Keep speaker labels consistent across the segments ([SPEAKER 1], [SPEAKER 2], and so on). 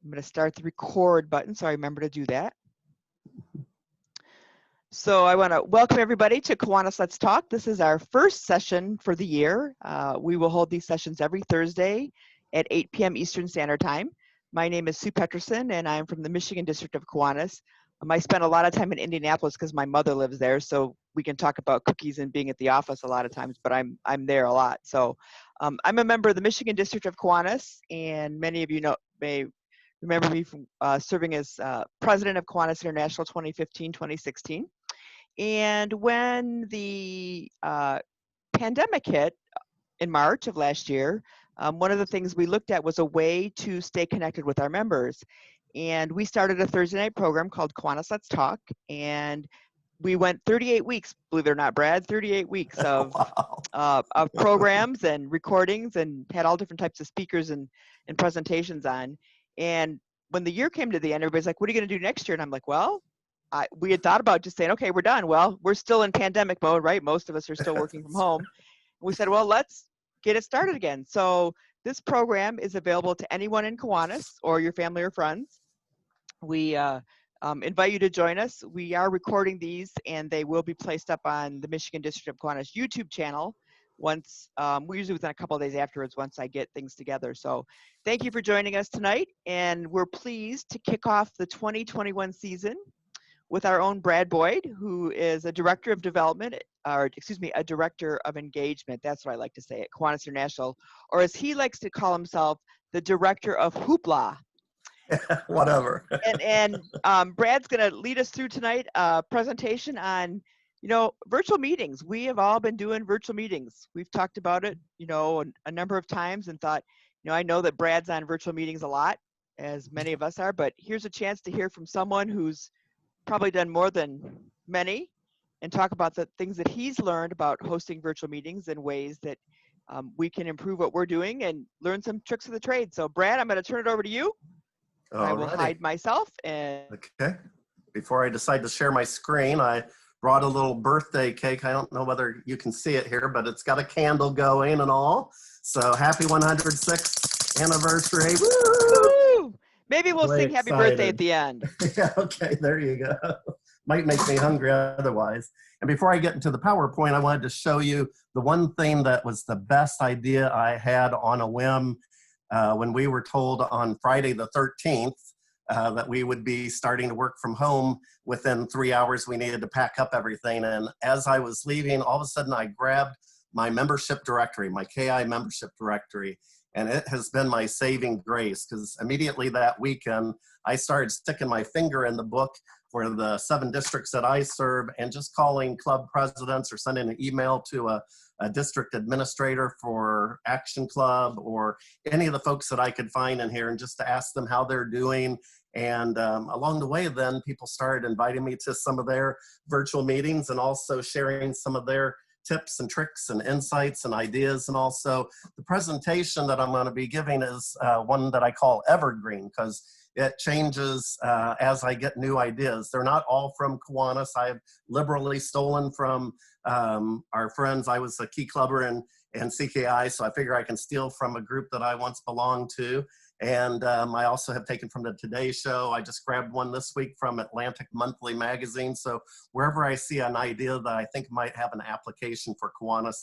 [SPEAKER 1] I'm going to start the record button, so I remember to do that. So I want to welcome everybody to Kiwanis Let's Talk. This is our first session for the year. We will hold these sessions every Thursday at 8 p.m. Eastern Standard Time. My name is Sue Petterson, and I'm from the Michigan District of Kiwanis. I spend a lot of time in Indianapolis because my mother lives there, so we can talk about cookies and being at the office a lot of times, but I'm there a lot. So I'm a member of the Michigan District of Kiwanis, and many of you may remember me from serving as president of Kiwanis International 2015-2016. And when the pandemic hit in March of last year, one of the things we looked at was a way to stay connected with our members. And we started a Thursday night program called Kiwanis Let's Talk. And we went 38 weeks, believe it or not, Brad, 38 weeks of,
[SPEAKER 2] Wow.
[SPEAKER 1] of programs and recordings, and had all different types of speakers and presentations on. And when the year came to the end, everybody's like, what are you going to do next year? And I'm like, well, we had thought about just saying, okay, we're done. Well, we're still in pandemic mode, right? Most of us are still working from home. We said, well, let's get it started again. So this program is available to anyone in Kiwanis or your family or friends. We invite you to join us. We are recording these, and they will be placed up on the Michigan District of Kiwanis YouTube channel once, we're usually within a couple of days afterwards once I get things together. So thank you for joining us tonight, and we're pleased to kick off the 2021 season with our own Brad Boyd, who is a director of development, or excuse me, a director of engagement. That's what I like to say at Kiwanis International, or as he likes to call himself, the director of hoopla.
[SPEAKER 2] Whatever.
[SPEAKER 1] And Brad's going to lead us through tonight a presentation on, virtual meetings. We have all been doing virtual meetings. We've talked about it, a number of times, and thought, I know that Brad's on virtual meetings a lot, as many of us are, but here's a chance to hear from someone who's probably done more than many, and talk about the things that he's learned about hosting virtual meetings and ways that we can improve what we're doing and learn some tricks of the trade. So Brad, I'm going to turn it over to you. I will hide myself. And
[SPEAKER 2] okay. Before I decide to share my screen, I brought a little birthday cake. I don't know whether you can see it here, but it's got a candle going and all. So happy 106th anniversary.
[SPEAKER 1] Woo! Maybe we'll
[SPEAKER 2] Really
[SPEAKER 1] sing happy
[SPEAKER 2] excited.
[SPEAKER 1] birthday at the end.
[SPEAKER 2] Yeah, okay, there you go. Might make me hungry otherwise. And before I get into the PowerPoint, I wanted to show you the one thing that was the best idea I had on a whim when we were told on Friday the 13th that we would be starting to work from home. Within 3 hours, we needed to pack up everything. And as I was leaving, all of a sudden I grabbed my membership directory, my KI membership directory. And it has been my saving grace, because immediately that weekend, I started sticking my finger in the book for the 7 districts that I serve, and just calling club presidents or sending an email to a district administrator for Action Club or any of the folks that I could find in here, and just to ask them how they're doing. And along the way, then people started inviting me to some of their virtual meetings, and also sharing some of their tips and tricks and insights and ideas. And also the presentation that I'm going to be giving is one that I call evergreen, because it changes as I get new ideas. They're not all from Kiwanis. I've liberally stolen from our friends. I was a key clubber in CKI, so I figure I can steal from a group that I once belonged to. And I also have taken from the Today Show. I just grabbed one this week from Atlantic Monthly magazine. So wherever I see an idea that I think might have an application for Kiwanis,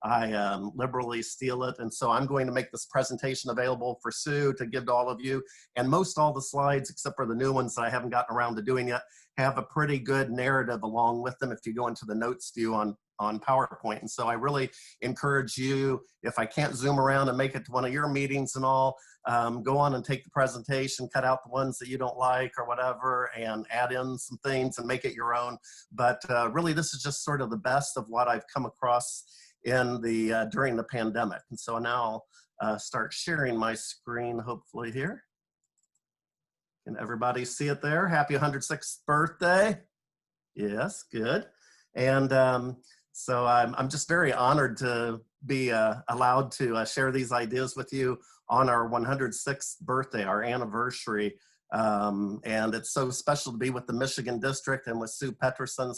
[SPEAKER 2] I liberally steal it. And so I'm going to make this presentation available for Sue to give to all of you. And most all the slides, except for the new ones that I haven't gotten around to doing yet, have a pretty good narrative along with them if you go into the notes view on PowerPoint. And so I really encourage you, if I can't zoom around and make it to one of your meetings and all, go on and take the presentation, cut out the ones that you don't like or whatever, and add in some things and make it your own. But really, this is just sort of the best of what I've come across in the during the pandemic. And so now I'll start sharing my screen, hopefully here. Can everybody see it there? Happy 106th birthday. Yes, good. And so I'm just very honored to be allowed to share these ideas with you on our 106th birthday, our anniversary. And it's so special to be with the Michigan District and with Sue Petterson,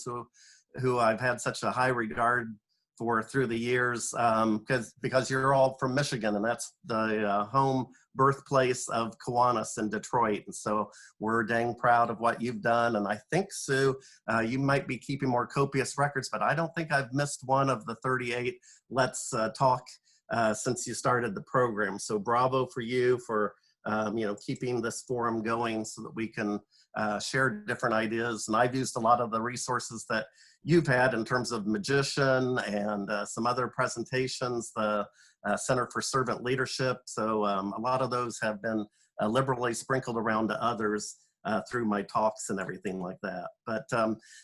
[SPEAKER 2] who I've had such a high regard for through the years, because you're all from Michigan, and that's the home birthplace of Kiwanis in Detroit. And so we're dang proud of what you've done. And I think, Sue, you might be keeping more copious records, but I don't think I've missed one of the 38 Let's Talk since you started the program. So bravo for you for keeping this forum going so that we can share different ideas. And I've used a lot of the resources that you've had in terms of Magician and some other presentations, the Center for Servant Leadership. So a lot of those have been liberally sprinkled around to others through my talks and everything like that. But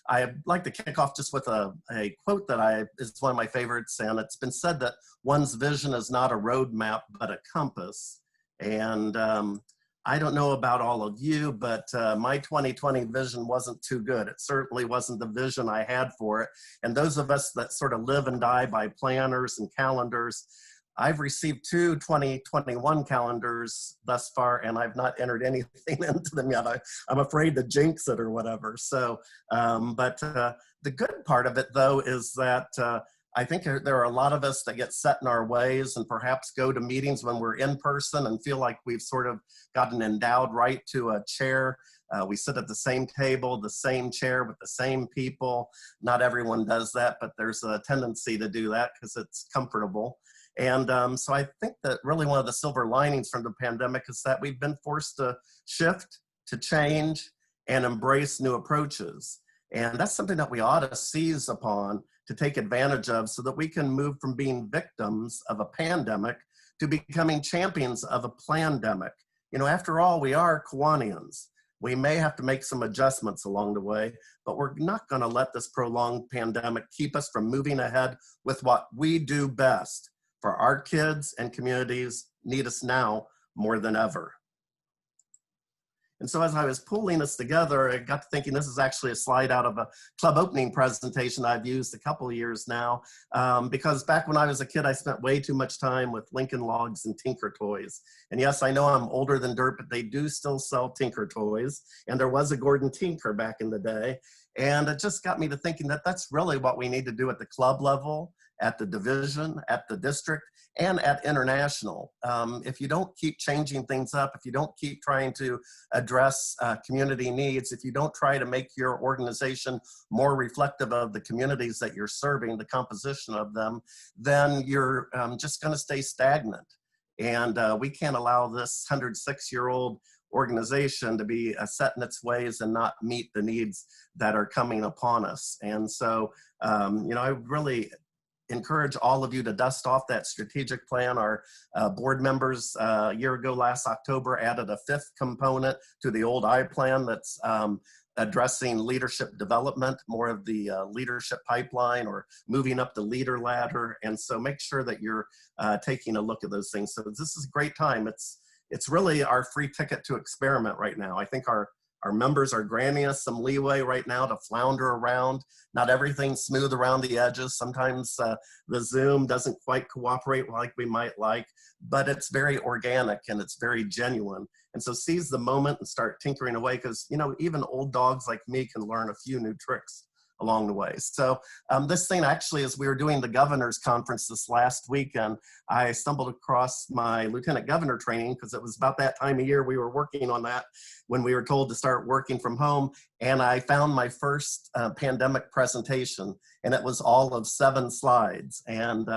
[SPEAKER 2] I'd like to kick off just with a quote that is one of my favorites, and it's been said that one's vision is not a roadmap, but a compass. And I don't know about all of you, but my 2020 vision wasn't too good. It certainly wasn't the vision I had for it. And those of us that sort of live and die by planners and calendars, I've received 2 2021 calendars thus far, and I've not entered anything into them yet. I'm afraid to jinx it or whatever. So, but the good part of it, though, is that I think there are a lot of us that get set in our ways and perhaps go to meetings when we're in person and feel like we've sort of gotten endowed right to a chair. We sit at the same table, the same chair with the same people. Not everyone does that, but there's a tendency to do that because it's comfortable. And so I think that really one of the silver linings from the pandemic is that we've been forced to shift, to change, and embrace new approaches. And that's something that we ought to seize upon to take advantage of so that we can move from being victims of a pandemic to becoming champions of a plandemic. You know, after all, we are Kiwanians. We may have to make some adjustments along the way, but we're not going to let this prolonged pandemic keep us from moving ahead with what we do best. For our kids and communities need us now more than ever. And so as I was pulling this together, I got to thinking this is actually a slide out of a club opening presentation I've used a couple of years now, because back when I was a kid, I spent way too much time with Lincoln Logs and Tinker Toys. And yes, I know I'm older than dirt, but they do still sell Tinker Toys. And there was a Gordon Tinker back in the day. And it just got me to thinking that that's really what we need to do at the club level, at the division, at the district, and at international. If you don't keep changing things up, if you don't keep trying to address community needs, if you don't try to make your organization more reflective of the communities that you're serving, the composition of them, then you're just gonna stay stagnant. And we can't allow this 106-year-old organization to be set in its ways and not meet the needs that are coming upon us. And so, I really encourage all of you to dust off that strategic plan. Our board members a year ago, last October, added a 5th component to the old I plan that's addressing leadership development, more of the leadership pipeline or moving up the leader ladder. And so make sure that you're taking a look at those things. So this is a great time. It's really our free ticket to experiment right now. I think our members are granting us some leeway right now to flounder around. Not everything's smooth around the edges. Sometimes the Zoom doesn't quite cooperate like we might like, but it's very organic and it's very genuine. And so seize the moment and start tinkering away, because even old dogs like me can learn a few new tricks along the way. So this thing actually, as we were doing the governor's conference this last weekend, I stumbled across my lieutenant governor training, because it was about that time of year we were working on that when we were told to start working from home. And I found my first pandemic presentation, and it was all of 7 slides. And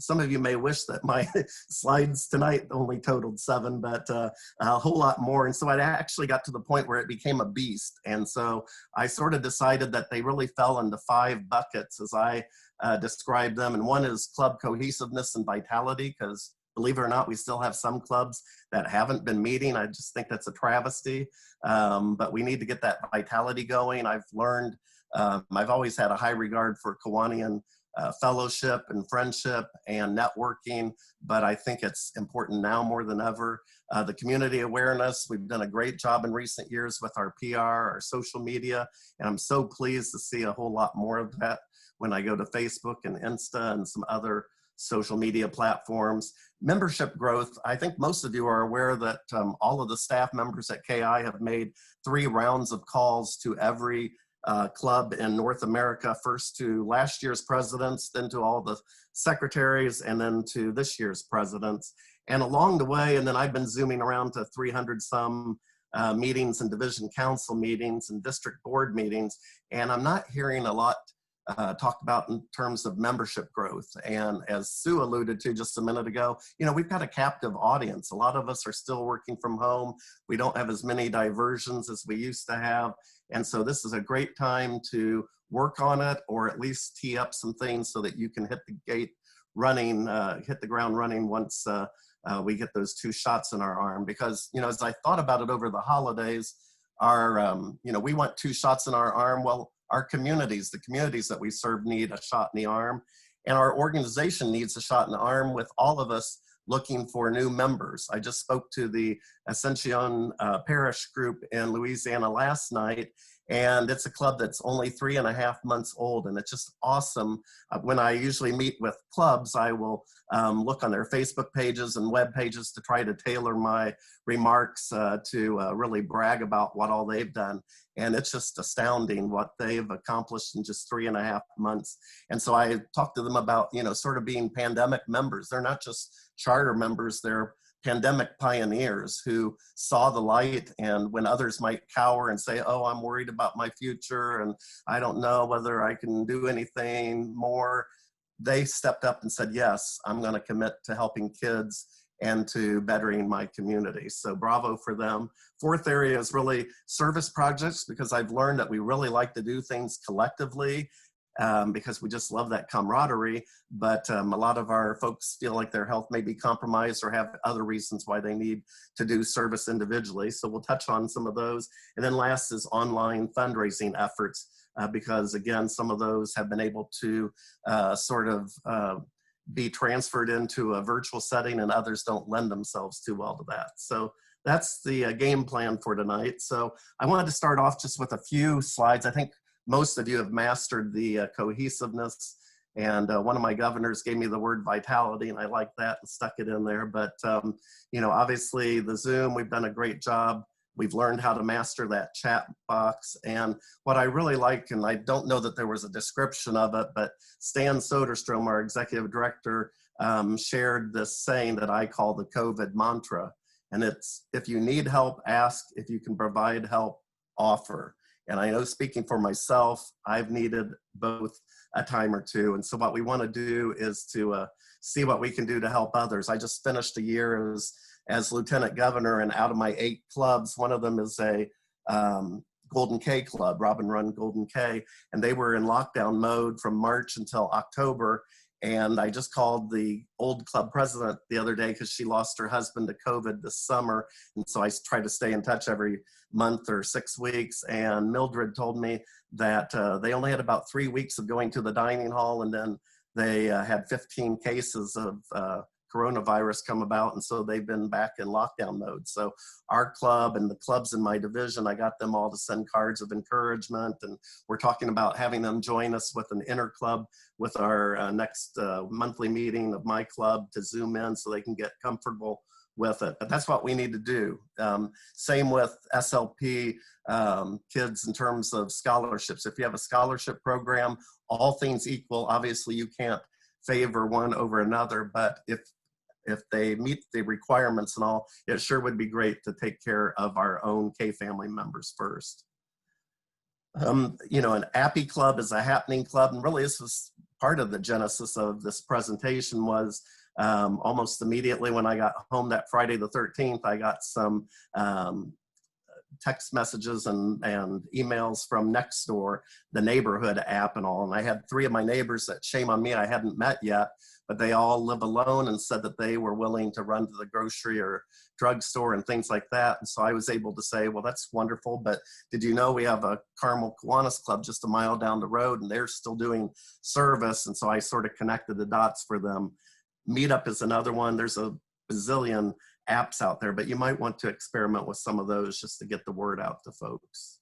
[SPEAKER 2] some of you may wish that my slides tonight only totaled 7, but a whole lot more. And so I actually got to the point where it became a beast. And so I sort of decided that they really fell into 5 buckets as I described them. And one is club cohesiveness and vitality, because believe it or not, we still have some clubs that haven't been meeting. I just think that's a travesty. But we need to get that vitality going. I've learned, I've always had a high regard for Kiwanian fellowship and friendship and networking, but I think it's important now more than ever. The community awareness, we've done a great job in recent years with our PR, our social media, and I'm so pleased to see a whole lot more of that when I go to Facebook and Insta and some other social media platforms. Membership growth, I think most of you are aware that all of the staff members at KI have made 3 rounds of calls to every club in North America, first to last year's presidents, then to all the secretaries, and then to this year's presidents. And along the way, and then I've been zooming around to 300 some meetings and division council meetings and district board meetings, and I'm not hearing a lot talked about in terms of membership growth. And as Sue alluded to just a minute ago, you know, we've got a captive audience. A lot of us are still working from home. We don't have as many diversions as we used to have. And so this is a great time to work on it, or at least tee up some things so that you can hit the gate running, hit the ground running once we get those 2 shots in our arm. Because, you know, as I thought about it over the holidays, you know, we want 2 shots in our arm. Well, our communities, the communities that we serve, need a shot in the arm. And our organization needs a shot in the arm, with all of us looking for new members. I just spoke to the Ascension Parish group in Louisiana last night, and it's a club that's only 3.5 months old, and it's just awesome. When I usually meet with clubs, I will look on their Facebook pages and web pages to try to tailor my remarks to really brag about what all they've done. And it's just astounding what they've accomplished in just 3.5 months. And so I talked to them about, you know, sort of being pandemic members. They're not just charter members, they're pandemic pioneers who saw the light, and when others might cower and say, oh, I'm worried about my future and I don't know whether I can do anything more, they stepped up and said, yes, I'm going to commit to helping kids and to bettering my community. So bravo for them. 4th area is really service projects, because I've learned that we really like to do things collectively, because we just love that camaraderie. But a lot of our folks feel like their health may be compromised or have other reasons why they need to do service individually. So we'll touch on some of those. And then last is online fundraising efforts, because again, some of those have been able to sort of be transferred into a virtual setting, and others don't lend themselves too well to that. So that's the game plan for tonight. So I wanted to start off just with a few slides. I think most of you have mastered the cohesiveness, and one of my governors gave me the word vitality, and I like that and stuck it in there. But you know, obviously the Zoom, we've done a great job. We've learned how to master that chat box. And what I really like, and I don't know that there was a description of it, but Stan Soderstrom, our executive director, shared this saying that I call the COVID mantra. And it's, if you need help, ask. If you can provide help, offer. And I know, speaking for myself, I've needed both a time or two. And so what we want to do is to see what we can do to help others. I just finished a year as lieutenant governor, and out of my 8 clubs, one of them is a Golden K club, Robin Run Golden K, and they were in lockdown mode from March until October. And I just called the old club president the other day, because she lost her husband to COVID this summer. And so I try to stay in touch every month or 6 weeks. And Mildred told me that they only had about 3 weeks of going to the dining hall, and then they had 15 cases of coronavirus come about, and so they've been back in lockdown mode. So our club and the clubs in my division, I got them all to send cards of encouragement, and we're talking about having them join us with an inner club with our next monthly meeting of my club, to Zoom in so they can get comfortable with it. But that's what we need to do. Same with SLP kids in terms of scholarships. If you have a scholarship program, all things equal, obviously you can't favor one over another, but if they meet the requirements and all, it sure would be great to take care of our own K family members first. You know, an Appy Club is a happening club, and really this was part of the genesis of this presentation. Was almost immediately when I got home that Friday the 13th, I got some text messages and emails from Nextdoor, the neighborhood app and all. And I had 3 of my neighbors that, shame on me, I hadn't met yet, but they all live alone and said that they were willing to run to the grocery or drugstore and things like that. And so I was able to say, well, that's wonderful, but did you know we have a Carmel Kiwanis Club just a mile down the road, and they're still doing service? And so I sort of connected the dots for them. Meetup is another one. There's a bazillion apps out there, but you might want to experiment with some of those just to get the word out to folks.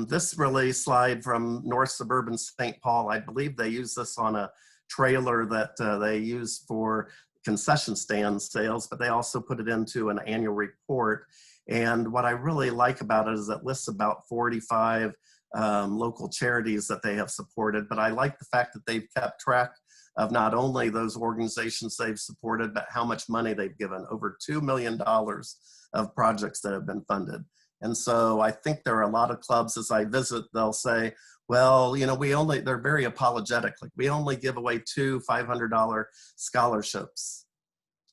[SPEAKER 2] This really slide from North Suburban St. Paul, I believe they use this on a trailer that they use for concession stand sales, but they also put it into an annual report. And what I really like about it is it lists about 45 local charities that they have supported. But I like the fact that they've kept track of not only those organizations they've supported, but how much money they've given, over $2 million of projects that have been funded. And so I think there are a lot of clubs, as I visit, they'll say, well, you know, they're very apologetic. Like, we only give away 2 $500 scholarships.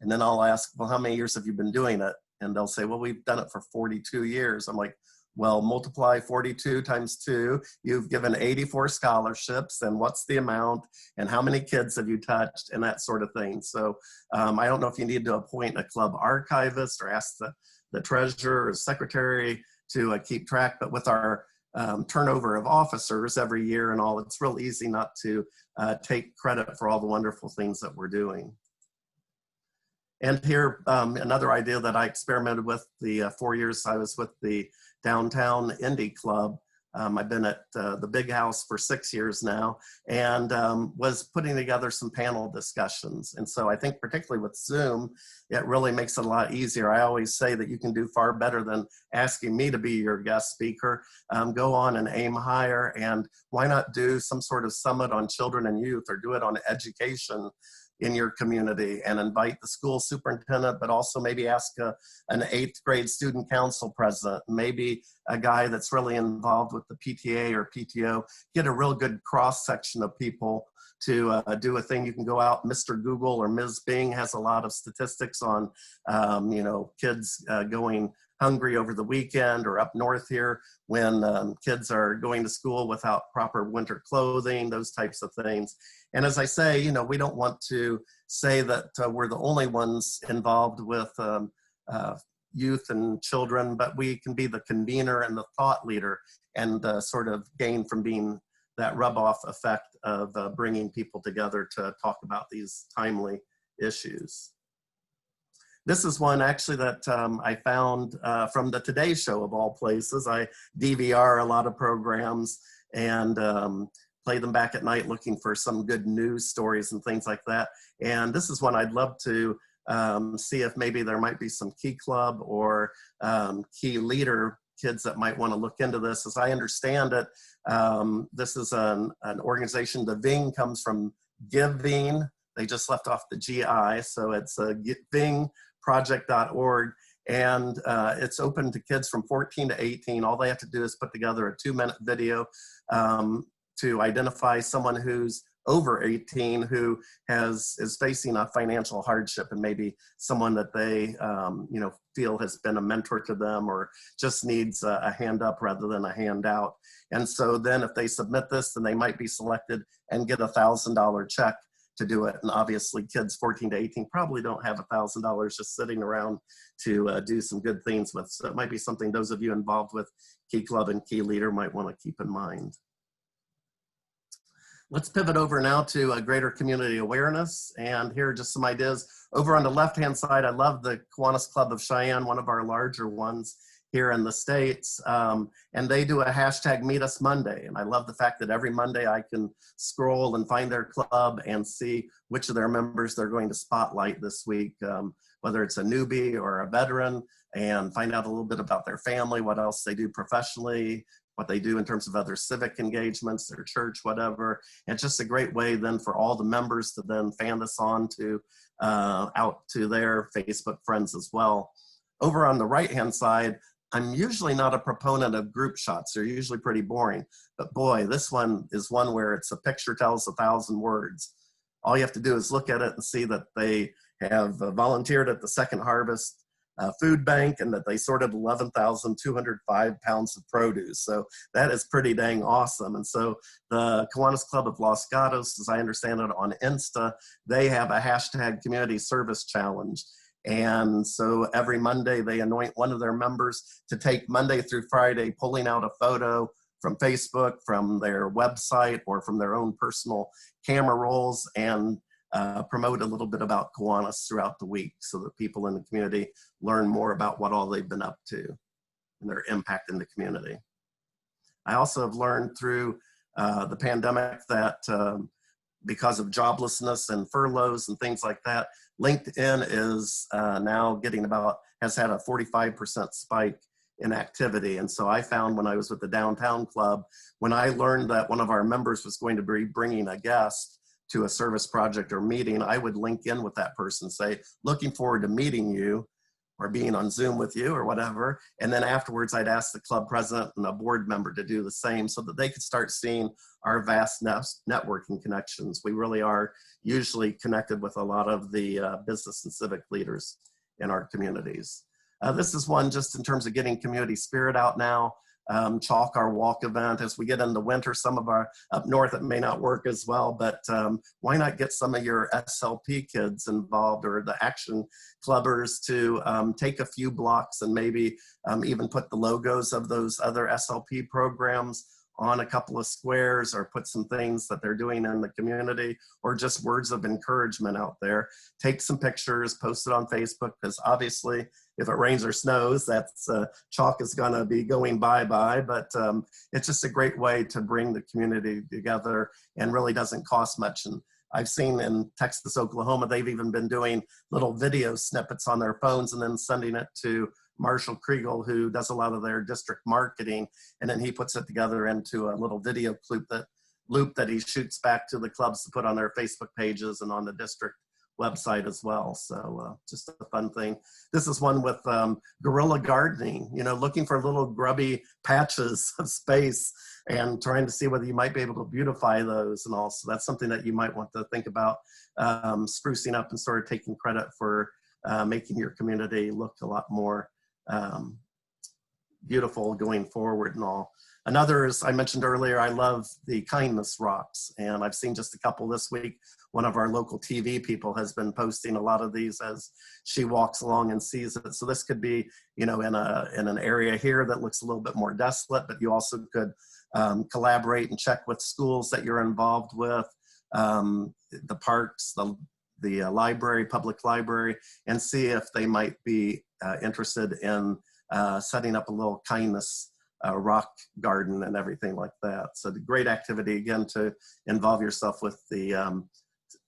[SPEAKER 2] And then I'll ask, well, how many years have you been doing it? And they'll say, well, we've done it for 42 years. I'm like, well, multiply 42 times 2. You've given 84 scholarships. And what's the amount? And how many kids have you touched? And that sort of thing. So I don't know if you need to appoint a club archivist or ask the treasurer or secretary to keep track. But with our turnover of officers every year and all, it's real easy not to take credit for all the wonderful things that we're doing. And here, another idea that I experimented with the 4 years I was with the Downtown Indie Club. I've been at the Big House for 6 years now, and was putting together some panel discussions. And so I think particularly with Zoom, it really makes it a lot easier. I always say that you can do far better than asking me to be your guest speaker. Go on and aim higher, and why not do some sort of summit on children and youth, or do it on education in your community, and invite the school superintendent, but also maybe ask an 8th grade student council president, maybe a guy that's really involved with the PTA or PTO, get a real good cross section of people to do a thing. You can go out, Mr. Google or Ms. Bing has a lot of statistics on, you know, kids going hungry over the weekend, or up north here when kids are going to school without proper winter clothing, those types of things. And as I say, you know, we don't want to say that we're the only ones involved with youth and children, but we can be the convener and the thought leader, and sort of gain from being that rub-off effect of bringing people together to talk about these timely issues. This is one actually that I found from the Today Show of all places. I DVR a lot of programs and play them back at night looking for some good news stories and things like that. And this is one I'd love to see if maybe there might be some Key Club or Key Leader kids that might want to look into this. As I understand it, this is an organization, the Ving comes from giving. They just left off the GI, so it's vingproject.org, and it's open to kids from 14 to 18. All they have to do is put together a 2-minute video to identify someone who's over 18 who is facing a financial hardship, and maybe someone that they you know, feel has been a mentor to them, or just needs a hand up rather than a handout. And so then if they submit this, then they might be selected and get a $1,000 check to do it. And obviously kids 14 to 18 probably don't have $1,000 just sitting around to do some good things with. So it might be something those of you involved with Key Club and Key Leader might want to keep in mind. Let's pivot over now to greater community awareness. And here are just some ideas. Over on the left-hand side, I love the Kiwanis Club of Cheyenne, one of our larger ones here in the States. And they do a hashtag Meet Us Monday. And I love the fact that every Monday I can scroll and find their club and see which of their members they're going to spotlight this week, whether it's a newbie or a veteran, and find out a little bit about their family, what else they do professionally, what they do in terms of other civic engagements, their church, whatever. And it's just a great way then for all the members to then fan this on to out to their Facebook friends as well. Over on the right-hand side, I'm usually not a proponent of group shots. They're usually pretty boring. But boy, this one is one where it's a picture tells 1,000 words. All you have to do is look at it and see that they have volunteered at the Second Harvest Food Bank, and that they sorted 11,205 pounds of produce. So that is pretty dang awesome. And so the Kiwanis Club of Los Gatos, as I understand it on Insta, they have a hashtag community service challenge. And so every Monday they anoint one of their members to take Monday through Friday, pulling out a photo from Facebook, from their website, or from their own personal camera rolls, and promote a little bit about Kiwanis throughout the week so that people in the community learn more about what all they've been up to and their impact in the community. I also have learned through the pandemic that because of joblessness and furloughs and things like that, LinkedIn is now getting has had a 45% spike in activity. And so I found when I was with the downtown club, when I learned that one of our members was going to be bringing a guest to a service project or meeting, I would link in with that person, say, looking forward to meeting you, or being on Zoom with you or whatever. And then afterwards, I'd ask the club president and a board member to do the same so that they could start seeing our vast networking connections. We really are usually connected with a lot of the business and civic leaders in our communities. This is one just in terms of getting community spirit out now. Chalk our walk event. As we get into winter, some of our up north it may not work as well, but why not get some of your SLP kids involved, or the action clubbers, to take a few blocks and maybe even put the logos of those other SLP programs on a couple of squares, or put some things that they're doing in the community, or just words of encouragement out there. Take some pictures, post it on Facebook, because obviously if it rains or snows, that's chalk is gonna be going bye-bye, but it's just a great way to bring the community together and really doesn't cost much. And I've seen in Texas, Oklahoma, they've even been doing little video snippets on their phones and then sending it to Marshall Kriegel, who does a lot of their district marketing, and then he puts it together into a little video loop that he shoots back to the clubs to put on their Facebook pages and on the district website as well. So just a fun thing. This is one with guerrilla gardening, you know, looking for little grubby patches of space and trying to see whether you might be able to beautify those and all. So that's something that you might want to think about sprucing up and sort of taking credit for making your community look a lot more beautiful going forward and all. Another is, I mentioned earlier, I love the kindness rocks, and I've seen just a couple this week. One of our local TV people has been posting a lot of these as she walks along and sees it. So this could be, you know, in an area here that looks a little bit more desolate, but you also could collaborate and check with schools that you're involved with, the parks, the library, public library, and see if they might be interested in setting up a little kindness rock garden and everything like that. So the great activity, again, to involve yourself with the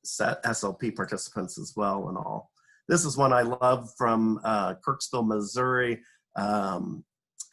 [SPEAKER 2] SLP participants as well and all. This is one I love from Kirksville, Missouri.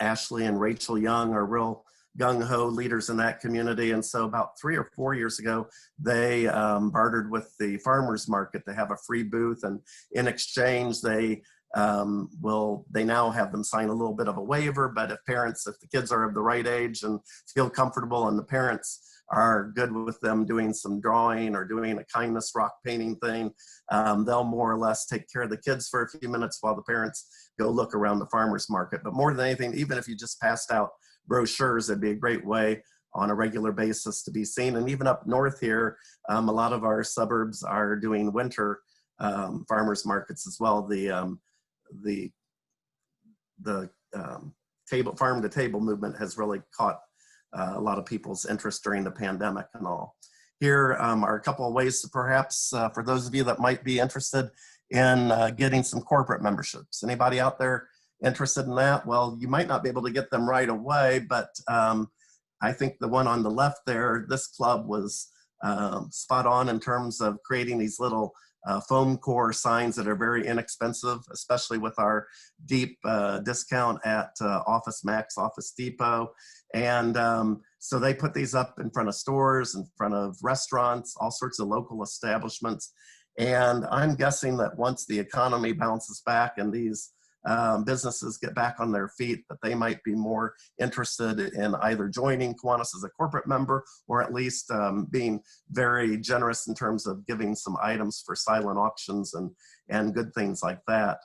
[SPEAKER 2] Ashley and Rachel Young are real gung-ho leaders in that community. And so about 3 or 4 years ago, they bartered with the farmers market to have a free booth. And in exchange, they now have them sign a little bit of a waiver, but if the kids are of the right age and feel comfortable and the parents are good with them doing some drawing or doing a kindness rock painting thing, they'll more or less take care of the kids for a few minutes while the parents go look around the farmers market. But more than anything, even if you just passed out brochures, it'd be a great way on a regular basis to be seen. And even up north here, a lot of our suburbs are doing winter farmers markets as well. The farm to table movement has really caught a lot of people's interest during the pandemic and all. Here are a couple of ways to perhaps, for those of you that might be interested in getting some corporate memberships. Anybody out there interested in that? Well, you might not be able to get them right away, but I think the one on the left there, this club was spot on in terms of creating these little foam core signs that are very inexpensive, especially with our deep discount at Office Max, Office Depot. And so they put these up in front of stores, in front of restaurants, all sorts of local establishments. And I'm guessing that once the economy bounces back and these businesses get back on their feet, that they might be more interested in either joining Kiwanis as a corporate member, or at least being very generous in terms of giving some items for silent auctions and good things like that.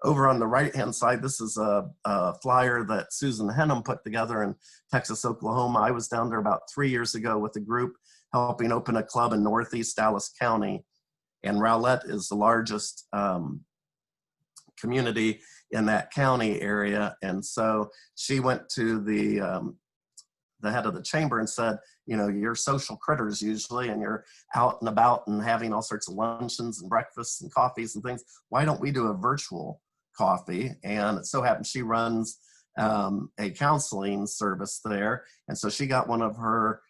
[SPEAKER 2] Over on the right-hand side, this is a flyer that Susan Henham put together in Texas, Oklahoma. I was down there about 3 years ago with a group helping open a club in Northeast Dallas County. And Rowlett is the largest community in that county area. And so she went to the head of the chamber and said, you know, you're social critters usually, and you're out and about and having all sorts of luncheons and breakfasts and coffees and things. Why don't we do a virtual coffee? And it so happens she runs a counseling service there. And so she got one of her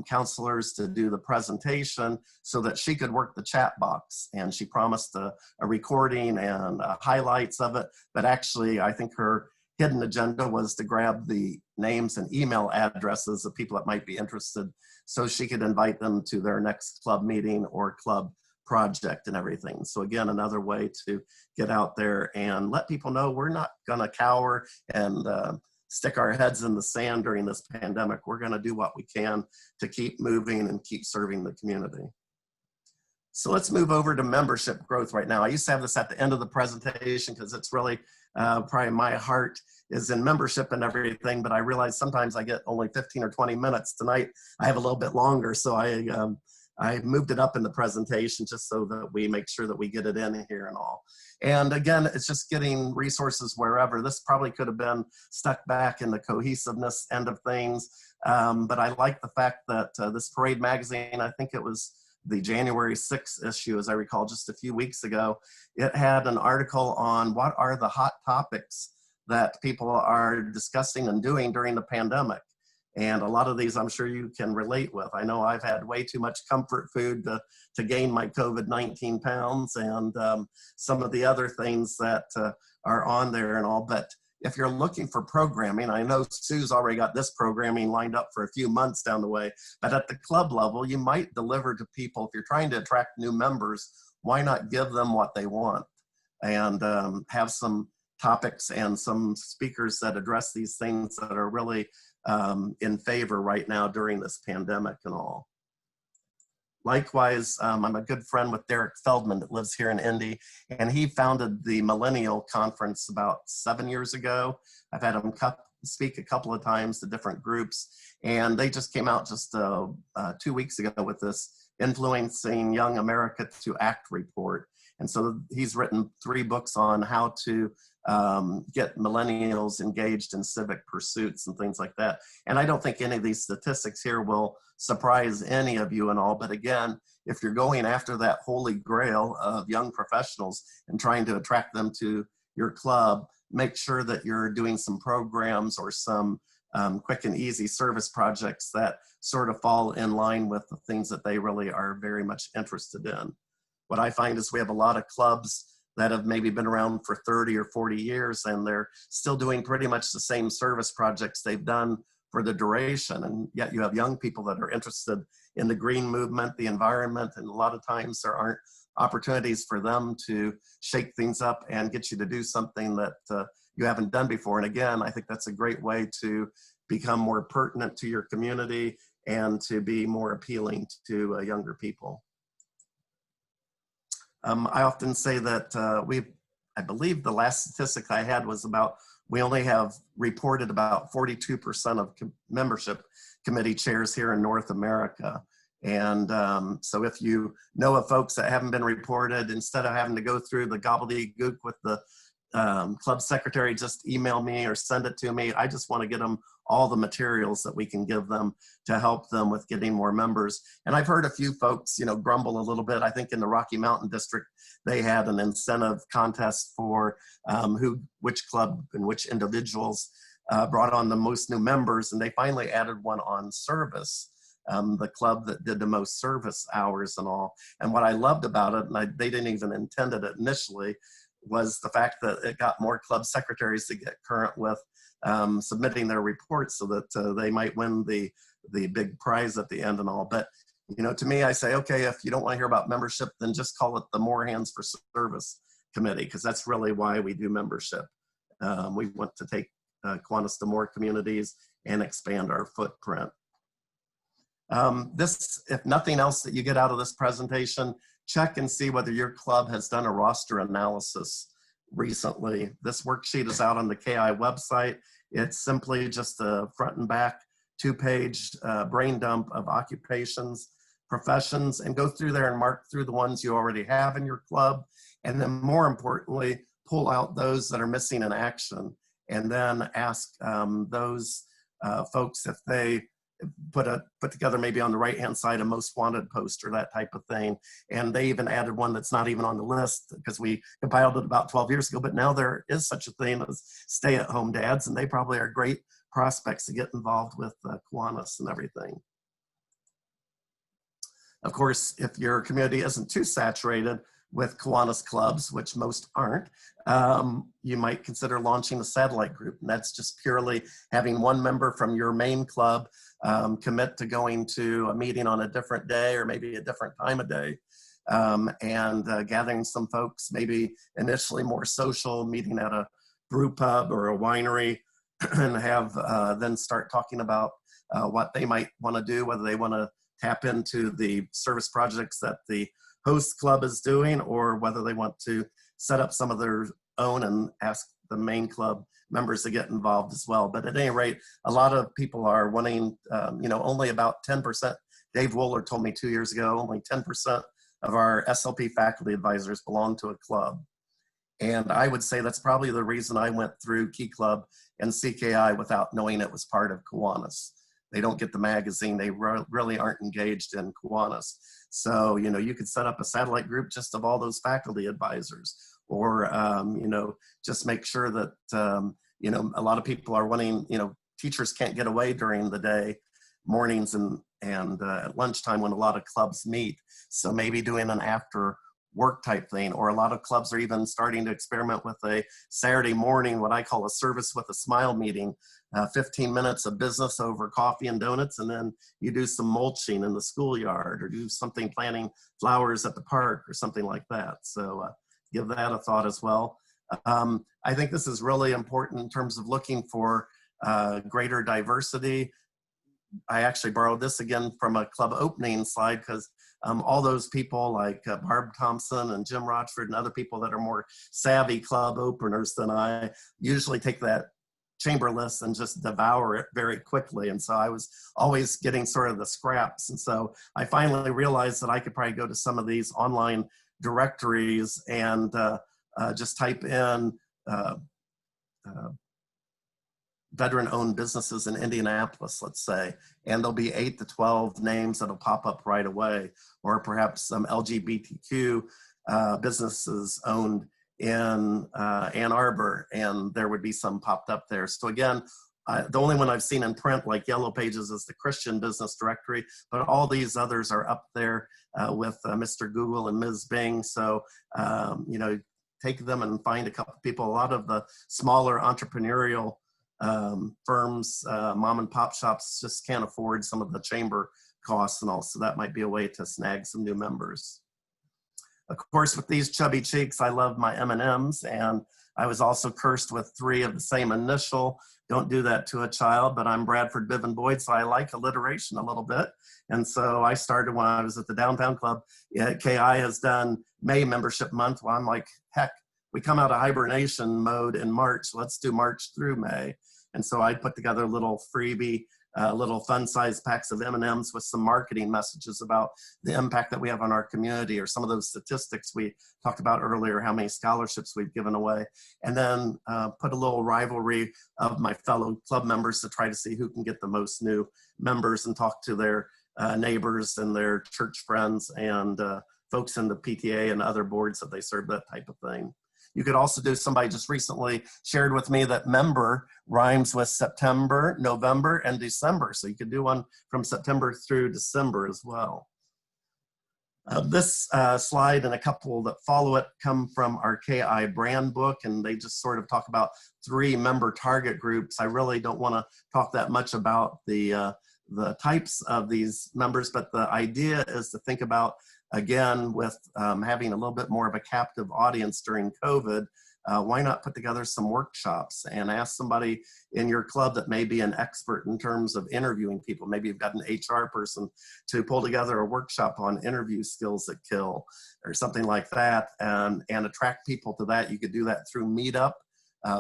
[SPEAKER 2] counselors to do the presentation so that she could work the chat box. And she promised a recording and highlights of it. But actually, I think her hidden agenda was to grab the names and email addresses of people that might be interested so she could invite them to their next club meeting or club project and everything. So again, another way to get out there and let people know we're not gonna cower and stick our heads in the sand during this pandemic. We're gonna do what we can to keep moving and keep serving the community. So let's move over to membership growth right now. I used to have this at the end of the presentation because it's really probably my heart is in membership and everything, but I realize sometimes I get only 15 or 20 minutes. Tonight I have a little bit longer, so I moved it up in the presentation just so that we make sure that we get it in here and all. And again, it's just getting resources wherever. This probably could have been stuck back in the cohesiveness end of things, but I like the fact that this Parade magazine, I think it was the January 6th issue, as I recall, just a few weeks ago, it had an article on what are the hot topics that people are discussing and doing during the pandemic. And a lot of these I'm sure you can relate with. I know I've had way too much comfort food to gain my COVID-19 pounds and some of the other things that are on there and all. But if you're looking for programming, I know Sue's already got this programming lined up for a few months down the way, but at the club level, you might deliver to people. If you're trying to attract new members, why not give them what they want and have some topics and some speakers that address these things that are really in favor right now during this pandemic and all. Likewise, I'm a good friend with Derek Feldman that lives here in Indy, and he founded the Millennial Conference about 7 years ago. I've had him speak a couple of times to different groups, and they just came out just 2 weeks ago with this Influencing Young America to Act report. And so he's written 3 books on how to get millennials engaged in civic pursuits and things like that. And I don't think any of these statistics here will surprise any of you and all, but again, if you're going after that holy grail of young professionals and trying to attract them to your club, make sure that you're doing some programs or some quick and easy service projects that sort of fall in line with the things that they really are very much interested in. What I find is we have a lot of clubs that have maybe been around for 30 or 40 years and they're still doing pretty much the same service projects they've done for the duration. And yet you have young people that are interested in the green movement, the environment, and a lot of times there aren't opportunities for them to shake things up and get you to do something that you haven't done before. And again, I think that's a great way to become more pertinent to your community and to be more appealing to younger people. I often say that I believe the last statistic I had was about, we only have reported about 42% of membership committee chairs here in North America. And so if you know of folks that haven't been reported, instead of having to go through the gobbledygook with the club secretary, just email me or send it to me. I just want to get them all the materials that we can give them to help them with getting more members. And I've heard a few folks, grumble a little bit. I think in the Rocky Mountain District, they had an incentive contest for which club and which individuals brought on the most new members. And they finally added one on service, the club that did the most service hours and all. And what I loved about it, and they didn't even intend it initially, was the fact that it got more club secretaries to get current with submitting their reports so that they might win the big prize at the end and all. But, to me, I say, okay, if you don't want to hear about membership, then just call it the More Hands for Service Committee, because that's really why we do membership. We want to take Kiwanis to more communities and expand our footprint. This, if nothing else that you get out of this presentation, check and see whether your club has done a roster analysis recently. This worksheet is out on the KI website. It's simply just a front and back 2-page brain dump of occupations, professions, and go through there and mark through the ones you already have in your club. And then more importantly, pull out those that are missing in action, and then ask those folks if they put together maybe on the right-hand side a most wanted poster, that type of thing. And they even added one that's not even on the list because we compiled it about 12 years ago, but now there is such a thing as stay-at-home dads, and they probably are great prospects to get involved with Kiwanis and everything. Of course, if your community isn't too saturated, with Kiwanis clubs, which most aren't, you might consider launching a satellite group. And that's just purely having one member from your main club commit to going to a meeting on a different day or maybe a different time of day. And gathering some folks, maybe initially more social, meeting at a brew pub or a winery, and have then start talking about what they might want to do, whether they want to tap into the service projects that the host club is doing, or whether they want to set up some of their own and ask the main club members to get involved as well. But at any rate, a lot of people are wanting, only about 10%. Dave Wooler told me 2 years ago, only 10% of our SLP faculty advisors belong to a club. And I would say that's probably the reason I went through Key Club and CKI without knowing it was part of Kiwanis. They don't get the magazine. They really aren't engaged in Kiwanis. So, you could set up a satellite group just of all those faculty advisors, or, just make sure that, a lot of people are wanting, teachers can't get away during the day, mornings and at lunchtime when a lot of clubs meet. So maybe doing an after work type thing, or a lot of clubs are even starting to experiment with a Saturday morning, what I call a service with a smile meeting, 15 minutes of business over coffee and donuts, and then you do some mulching in the schoolyard or do something, planting flowers at the park or something like that. So give that a thought as well. I think this is really important in terms of looking for greater diversity. I actually borrowed this again from a club opening slide, because all those people like Barb Thompson and Jim Rochford and other people that are more savvy club openers than I usually take that chamber list and just devour it very quickly. And so I was always getting sort of the scraps. And so I finally realized that I could probably go to some of these online directories and just type in veteran-owned businesses in Indianapolis, let's say, and there'll be 8 to 12 names that'll pop up right away, or perhaps some LGBTQ businesses owned in Ann Arbor, and there would be some popped up there. So again, the only one I've seen in print, like Yellow Pages, is the Christian Business Directory, but all these others are up there with Mr. Google and Ms. Bing. So, take them and find a couple of people. A lot of the smaller entrepreneurial firms, mom and pop shops, just can't afford some of the chamber costs and all. So that might be a way to snag some new members. Of course, with these chubby cheeks, I love my M&Ms, and I was also cursed with 3 of the same initial. Don't do that to a child, but I'm Bradford Biven Boyd, so I like alliteration a little bit. And so I started when I was at the Downtown Club. KI has done May membership month. Well, I'm like, heck, we come out of hibernation mode in March. Let's do March through May. And so I put together a little freebie, little fun-sized packs of M&Ms with some marketing messages about the impact that we have on our community, or some of those statistics we talked about earlier, how many scholarships we've given away. And then put a little rivalry of my fellow club members to try to see who can get the most new members, and talk to their neighbors and their church friends and folks in the PTA and other boards that they serve, that type of thing. You could also do, somebody just recently shared with me that member rhymes with September, November, and December. So you could do one from September through December as well. This slide and a couple that follow it come from our KI brand book, and they just sort of talk about 3 member target groups. I really don't want to talk that much about the types of these members, but the idea is to think about, again, with having a little bit more of a captive audience during COVID, why not put together some workshops and ask somebody in your club that may be an expert in terms of interviewing people. Maybe you've got an HR person to pull together a workshop on interview skills that kill, or something like that, and attract people to that. You could do that through Meetup.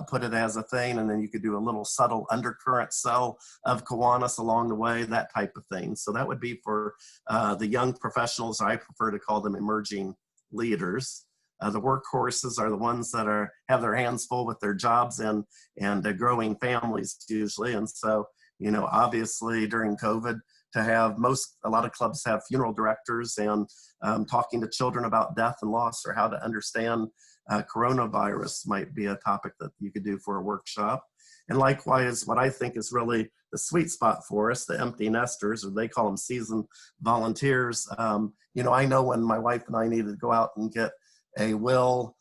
[SPEAKER 2] Put it as a thing, and then you could do a little subtle undercurrent sell of Kiwanis along the way, that type of thing. So that would be for the young professionals. I prefer to call them emerging leaders. The workhorses are the ones that have their hands full with their jobs and growing families usually. And so, obviously during COVID, a lot of clubs have funeral directors, and talking to children about death and loss, or how to understand coronavirus might be a topic that you could do for a workshop. And likewise, what I think is really the sweet spot for us, the empty nesters, or they call them seasoned volunteers. I know when my wife and I needed to go out and get a will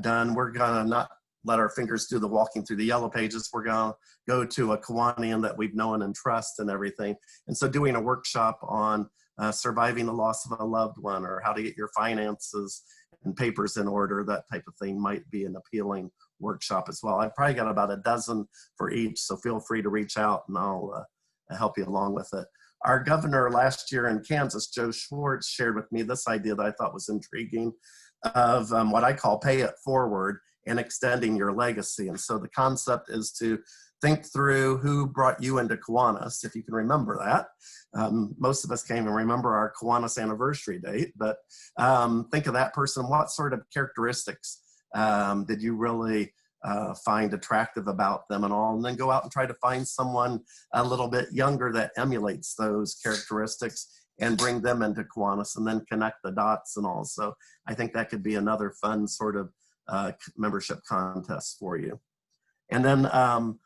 [SPEAKER 2] done. We're gonna not let our fingers do the walking through the yellow pages. We're gonna go to a Kiwanian that we've known and trust and everything. And so doing a workshop on surviving the loss of a loved one, or how to get your finances and papers in order, that type of thing might be an appealing workshop as well. I've probably got about a dozen for each, so feel free to reach out and I'll help you along with it. Our governor last year in Kansas, Joe Schwartz, shared with me this idea that I thought was intriguing of what I call pay it forward and extending your legacy. And so the concept is to think through who brought you into Kiwanis, if you can remember that. Most of us can't even remember our Kiwanis anniversary date, but think of that person. What sort of characteristics did you really find attractive about them and all? And then go out and try to find someone a little bit younger that emulates those characteristics and bring them into Kiwanis, and then connect the dots and all. So I think that could be another fun sort of membership contest for you. And then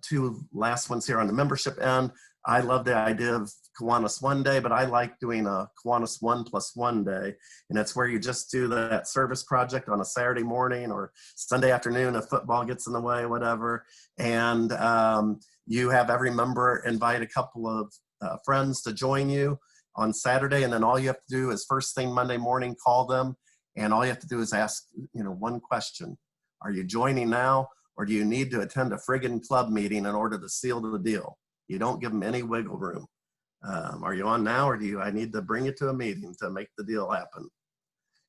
[SPEAKER 2] two last ones here on the membership end. I love the idea of Kiwanis One Day, but I like doing a Kiwanis 1+1 day. And it's where you just do that service project on a Saturday morning or Sunday afternoon if football gets in the way, whatever. And you have every member invite a couple of friends to join you on Saturday. And then all you have to do is first thing Monday morning, call them. And all you have to do is ask, one question. Are you joining now, or do you need to attend a friggin' club meeting in order to seal the deal? You don't give them any wiggle room. Are you on now, or I need to bring you to a meeting to make the deal happen?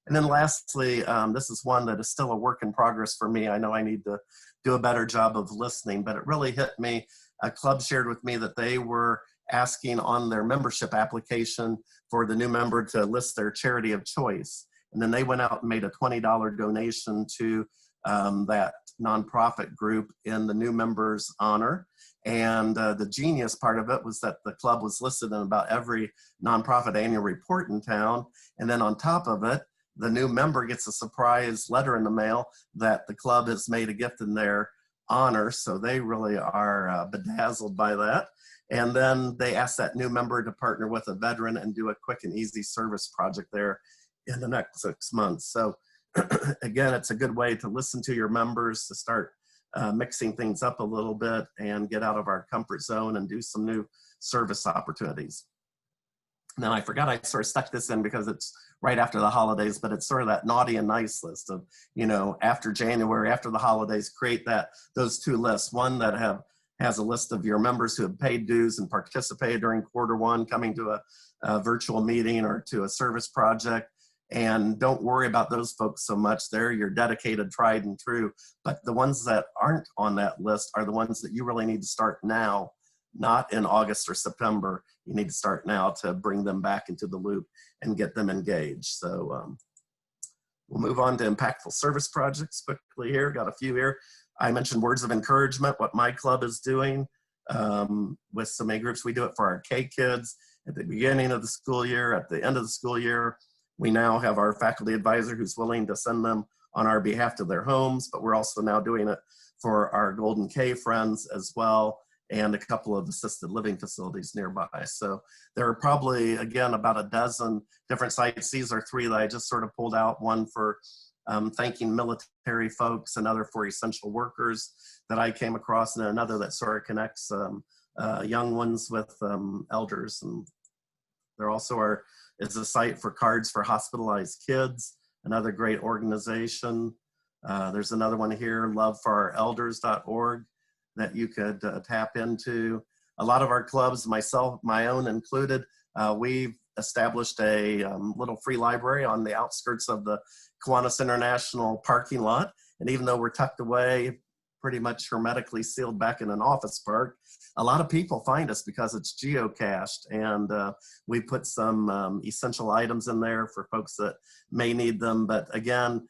[SPEAKER 2] And then lastly, this is one that is still a work in progress for me. I know I need to do a better job of listening, but it really hit me. A club shared with me that they were asking on their membership application for the new member to list their charity of choice. And then they went out and made a $20 donation to that nonprofit group in the new member's honor. And the genius part of it was that the club was listed in about every nonprofit annual report in town. And then on top of it, the new member gets a surprise letter in the mail that the club has made a gift in their honor. So they really are bedazzled by that. And then they asked that new member to partner with a veteran and do a quick and easy service project there in the next 6 months. So again, it's a good way to listen to your members, to start mixing things up a little bit and get out of our comfort zone and do some new service opportunities. Now, I forgot I sort of stuck this in because it's right after the holidays, but it's sort of that naughty and nice list of, after January, after the holidays, create those two lists. One that has a list of your members who have paid dues and participated during Q1, coming to a virtual meeting or to a service project. And don't worry about those folks so much. They're your dedicated, tried and true. But the ones that aren't on that list are the ones that you really need to start now, not in August or September. You need to start now to bring them back into the loop and get them engaged. So we'll move on to impactful service projects quickly here. Got a few here. I mentioned words of encouragement, what my club is doing with some A groups. We do it for our K kids at the beginning of the school year, at the end of the school year. We now have our faculty advisor who's willing to send them on our behalf to their homes, but we're also now doing it for our Golden K friends as well, and a couple of assisted living facilities nearby. So there are probably, again, about a dozen different sites. These are three that I just sort of pulled out, one for thanking military folks, another for essential workers that I came across, and another that sort of connects young ones with elders. And there also is a site for cards for hospitalized kids, another great organization. There's another one here, loveforourelders.org, that you could tap into. A lot of our clubs, myself, my own included, we've established a little free library on the outskirts of the Kiwanis International parking lot. And even though we're tucked away, pretty much hermetically sealed back in an office park, a lot of people find us because it's geocached, and we put some essential items in there for folks that may need them. But again,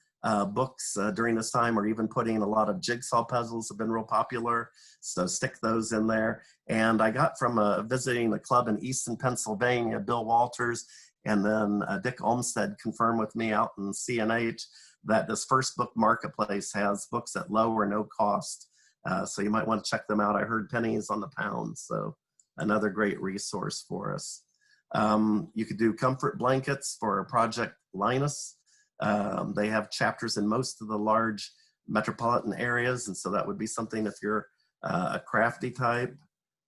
[SPEAKER 2] books during this time, or even putting a lot of jigsaw puzzles have been real popular, so stick those in there. And I got from visiting the club in Easton, Pennsylvania, Bill Walters, and then Dick Olmsted confirmed with me out in CNH that this First Book Marketplace has books at low or no cost. So you might want to check them out. I heard pennies on the pound, so another great resource for us. You could do comfort blankets for Project Linus. They have chapters in most of the large metropolitan areas, and so that would be something if you're a crafty type.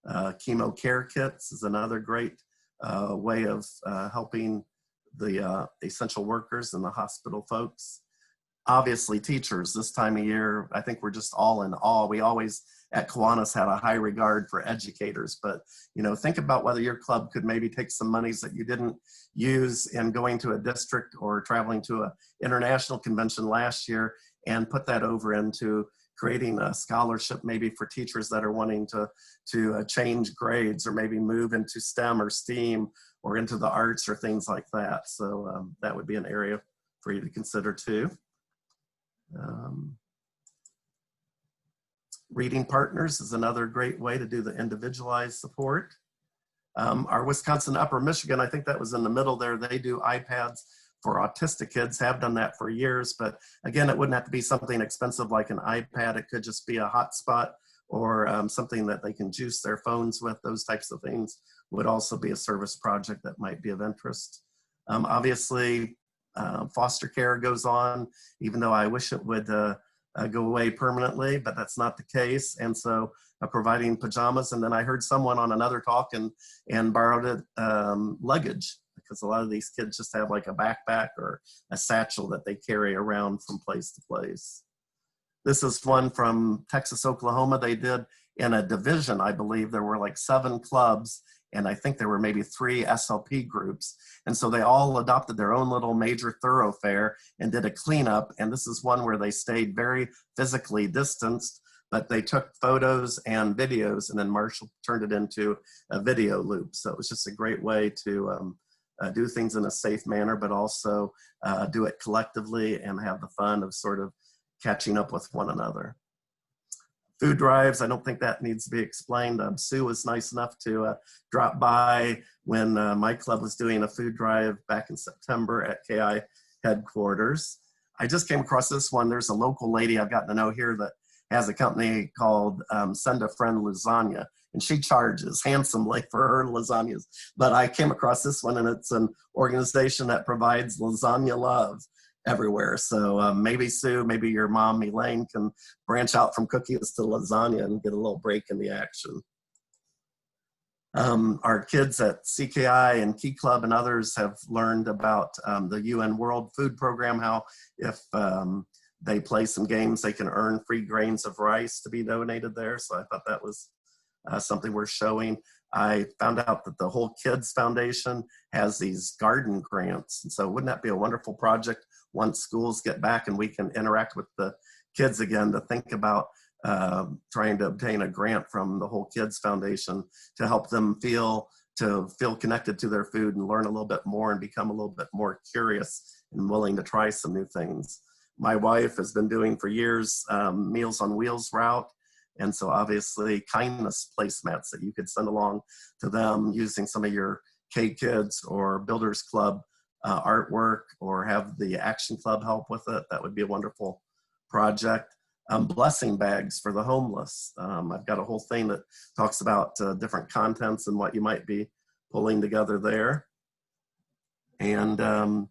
[SPEAKER 2] Chemo care kits is another great way of helping the essential workers and the hospital folks. Obviously, teachers this time of year, I think we're just all in awe. We always at Kiwanis had a high regard for educators, but think about whether your club could maybe take some monies that you didn't use in going to a district or traveling to an international convention last year and put that over into creating a scholarship maybe for teachers that are wanting to change grades or maybe move into STEM or STEAM or into the arts or things like that. So that would be an area for you to consider too. Reading partners is another great way to do the individualized support. Our Wisconsin Upper Michigan, I think that was in the middle there, they do iPads for autistic kids, have done that for years, but again, it wouldn't have to be something expensive like an iPad. It could just be a hotspot or something that they can juice their phones with. Those types of things would also be a service project that might be of interest. Obviously, foster care goes on, even though I wish it would go away permanently, but that's not the case. And so providing pajamas, and then I heard someone on another talk and borrowed it, luggage, because a lot of these kids just have like a backpack or a satchel that they carry around from place to place. This is one from Texas, Oklahoma. They did in a division, I believe there were like 7 clubs, and I think there were maybe 3 SLP groups. And so they all adopted their own little major thoroughfare and did a cleanup. And this is one where they stayed very physically distanced, but they took photos and videos, and then Marshall turned it into a video loop. So it was just a great way to do things in a safe manner, but also do it collectively and have the fun of sort of catching up with one another. Food drives, I don't think that needs to be explained. Sue was nice enough to drop by when my club was doing a food drive back in September at KI headquarters. I just came across this one. There's a local lady I've gotten to know here that has a company called Send a Friend Lasagna, and she charges handsomely for her lasagnas. But I came across this one, and it's an organization that provides lasagna love everywhere. So maybe Sue, maybe your mom, Elaine, can branch out from cookies to lasagna and get a little break in the action. Our kids at CKI and Key Club and others have learned about the UN World Food Program, how if they play some games, they can earn free grains of rice to be donated there. So I thought that was something worth showing. I found out that the Whole Kids Foundation has these garden grants. And so wouldn't that be a wonderful project once schools get back and we can interact with the kids again, to think about trying to obtain a grant from the Whole Kids Foundation to help them feel connected to their food and learn a little bit more and become a little bit more curious and willing to try some new things. My wife has been doing for years Meals on Wheels route. And so obviously kindness placemats that you could send along to them using some of your K-Kids or Builders Club artwork, or have the Action Club help with it. That would be a wonderful project. Blessing bags for the homeless. I've got a whole thing that talks about different contents and what you might be pulling together there. And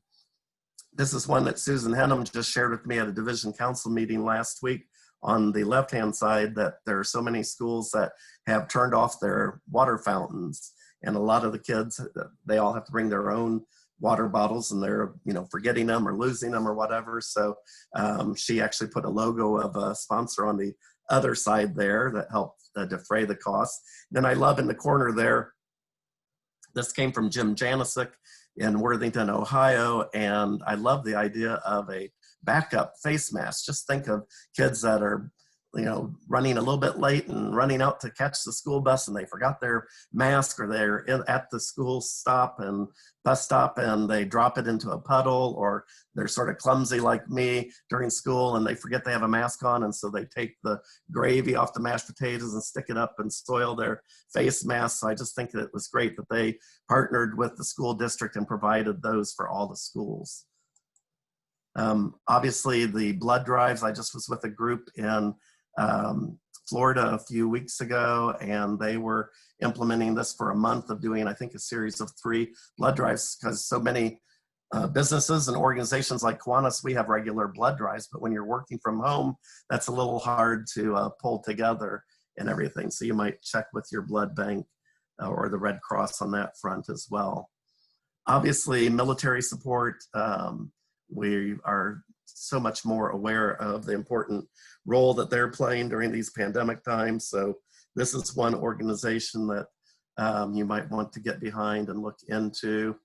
[SPEAKER 2] this is one that Susan Henham just shared with me at a division council meeting last week. On the left-hand side, that there are so many schools that have turned off their water fountains, and a lot of the kids, they all have to bring their own water bottles, and they're forgetting them or losing them or whatever. So she actually put a logo of a sponsor on the other side there that helped defray the cost. Then I love in the corner there, this came from Jim Janisic in Worthington, Ohio, and I love the idea of a backup face mask. Just think of kids that are running a little bit late and running out to catch the school bus, and they forgot their mask, or they're at the school stop and bus stop and they drop it into a puddle, or they're sort of clumsy like me during school and they forget they have a mask on, and so they take the gravy off the mashed potatoes and stick it up and soil their face mask. So I just think that it was great that they partnered with the school district and provided those for all the schools. Obviously the blood drives, I just was with a group in Florida a few weeks ago, and they were implementing this for a month of doing, I think, a series of 3 blood drives, because so many Businesses and organizations like Kiwanis, we have regular blood drives, but when you're working from home, that's a little hard to pull together and everything. So you might check with your blood bank or the Red Cross on that front as well. Obviously, military support, we are so much more aware of the important role that they're playing during these pandemic times. So this is one organization that you might want to get behind and look into.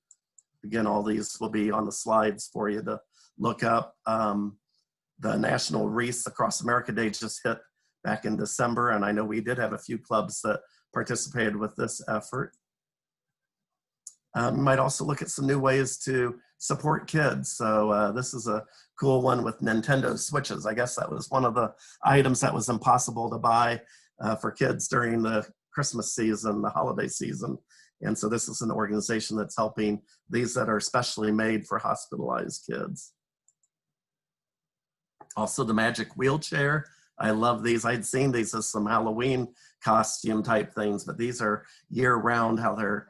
[SPEAKER 2] Again, all these will be on the slides for you to look up. The National Wreaths Across America Day just hit back in December, and I know we did have a few clubs that participated with this effort. You might also look at some new ways to support kids. So this is a cool one with Nintendo Switches. I guess that was one of the items that was impossible to buy for kids during the Christmas season, the holiday season. And so this is an organization that's helping these that are specially made for hospitalized kids. Also the Magic Wheelchair. I love these. I'd seen these as some Halloween costume type things, but these are year round how they're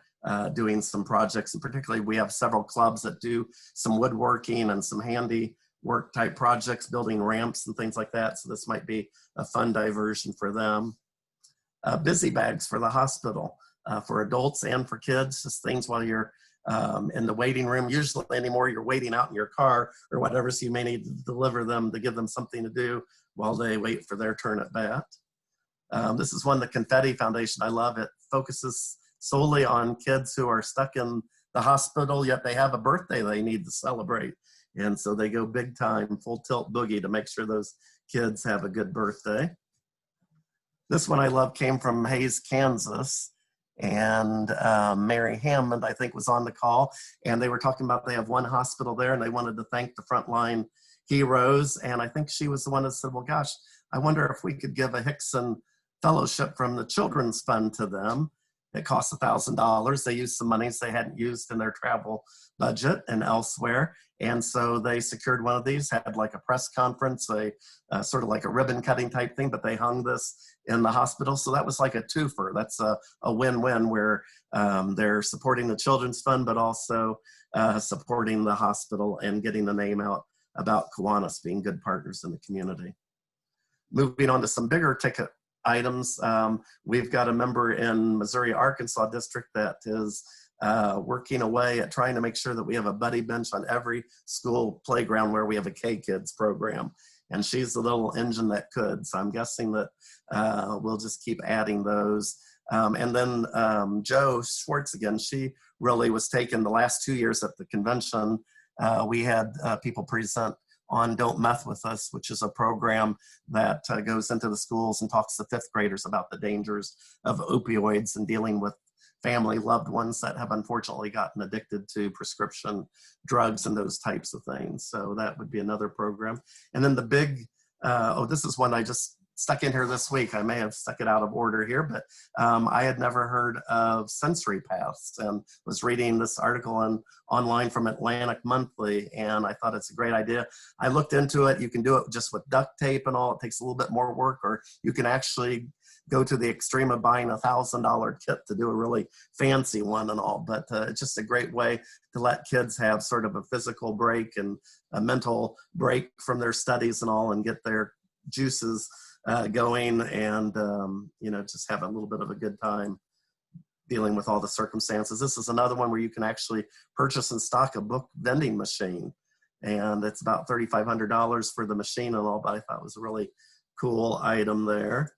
[SPEAKER 2] doing some projects. And particularly we have several clubs that do some woodworking and some handy work type projects, building ramps and things like that. So this might be a fun diversion for them. Busy bags for the hospital. For adults and for kids, just things while you're in the waiting room. Usually anymore, you're waiting out in your car or whatever, so you may need to deliver them to give them something to do while they wait for their turn at bat. This is one, the Confetti Foundation. I love it. Focuses solely on kids who are stuck in the hospital, yet they have a birthday they need to celebrate. And so they go big time, full tilt boogie to make sure those kids have a good birthday. This one I love came from Hays, Kansas. And Mary Hammond, I think, was on the call, and they were talking about they have one hospital there and they wanted to thank the frontline heroes. And I think she was the one that said, well, gosh, I wonder if we could give a Hickson Fellowship from the Children's Fund to them. It costs $1,000. They used some monies they hadn't used in their travel budget and elsewhere. And so they secured one of these, had like a press conference, sort of like a ribbon cutting type thing, but they hung this in the hospital. So that was like a twofer. That's a win-win where they're supporting the Children's Fund, but also supporting the hospital and getting the name out about Kiwanis being good partners in the community. Moving on to some bigger ticket items. We've got a member in Missouri, Arkansas district that is working away at trying to make sure that we have a buddy bench on every school playground where we have a K-Kids program. And she's the little engine that could. So I'm guessing that we'll just keep adding those. And then Jo Schwartz again, she really was taken the last 2 years at the convention. We had people present on Don't Meth With Us, which is a program that goes into the schools and talks to fifth graders about the dangers of opioids and dealing with family loved ones that have unfortunately gotten addicted to prescription drugs and those types of things. So that would be another program. And then the big, this is one I just stuck in here this week. I may have stuck it out of order here, but I had never heard of sensory paths and was reading this article online from Atlantic Monthly, and I thought it's a great idea. I looked into it. You can do it just with duct tape and all. It takes a little bit more work, or you can actually go to the extreme of buying a $1,000 kit to do a really fancy one and all. But it's just a great way to let kids have sort of a physical break and a mental break from their studies and all, and get their juices going and, just have a little bit of a good time dealing with all the circumstances. This is another one where you can actually purchase and stock a book vending machine. And it's about $3,500 for the machine and all, but I thought it was a really cool item there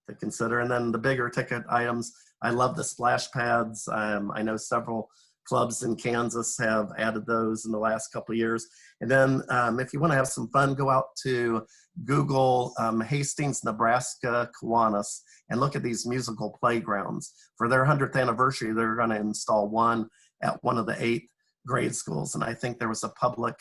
[SPEAKER 2] to consider. And then the bigger ticket items, I love the splash pads. I know several clubs in Kansas have added those in the last couple of years. And then if you want to have some fun, go out to Google Hastings, Nebraska, Kiwanis, and look at these musical playgrounds. For their 100th anniversary, they're going to install one at one of the 8 grade schools. And I think there was a public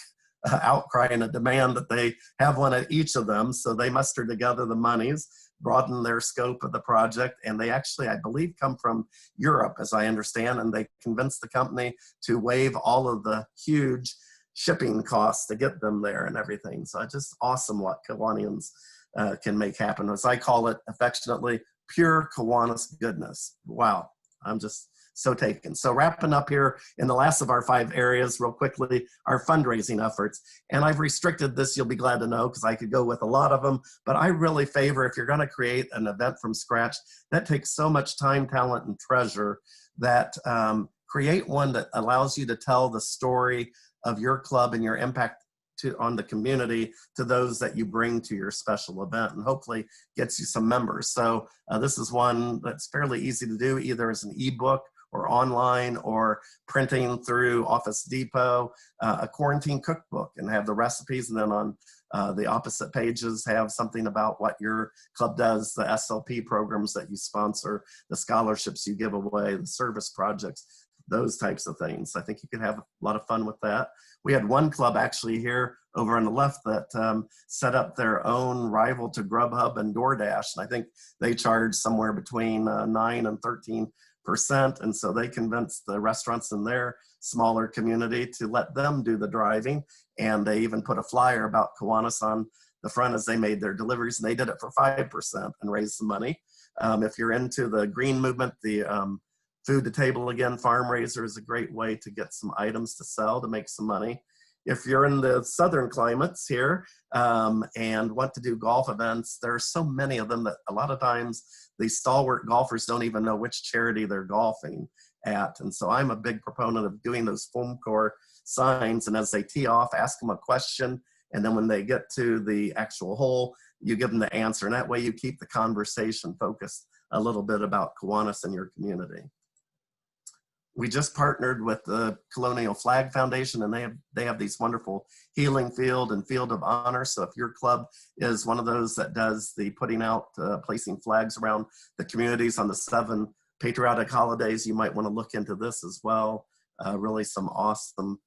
[SPEAKER 2] outcry and a demand that they have one at each of them. So they mustered together the monies, broaden their scope of the project, and they actually, I believe, come from Europe, as I understand, and they convinced the company to waive all of the huge shipping costs to get them there and everything. So it's just awesome what Kiwanians can make happen. As I call it affectionately, pure Kiwanis goodness. Wow, I'm just so taken. So wrapping up here in the last of our 5 areas real quickly, our fundraising efforts. And I've restricted this, you'll be glad to know, because I could go with a lot of them, but I really favor, if you're going to create an event from scratch, that takes so much time, talent, and treasure, that create one that allows you to tell the story of your club and your impact on the community to those that you bring to your special event, and hopefully gets you some members. So this is one that's fairly easy to do, either as an ebook or online, or printing through Office Depot, a quarantine cookbook, and have the recipes, and then on the opposite pages have something about what your club does, the SLP programs that you sponsor, the scholarships you give away, the service projects, those types of things. I think you could have a lot of fun with that. We had one club actually here over on the left that set up their own rival to Grubhub and DoorDash. And I think they charge somewhere between 9 and 13%. And so they convinced the restaurants in their smaller community to let them do the driving. And they even put a flyer about Kiwanis on the front as they made their deliveries. And they did it for 5% and raised some money. If you're into the green movement, the Food to Table Again Farm Raiser is a great way to get some items to sell to make some money. If you're in the southern climates here and want to do golf events, there are so many of them that a lot of times the stalwart golfers don't even know which charity they're golfing at. And so I'm a big proponent of doing those foam core signs, and as they tee off, ask them a question, and then when they get to the actual hole, you give them the answer, and that way you keep the conversation focused a little bit about Kiwanis and your community. We just partnered with the Colonial Flag Foundation, and they have these wonderful healing field and field of honor. So if your club is one of those that does the putting out, placing flags around the communities on the 7 patriotic holidays, you might want to look into this as well. Really some awesome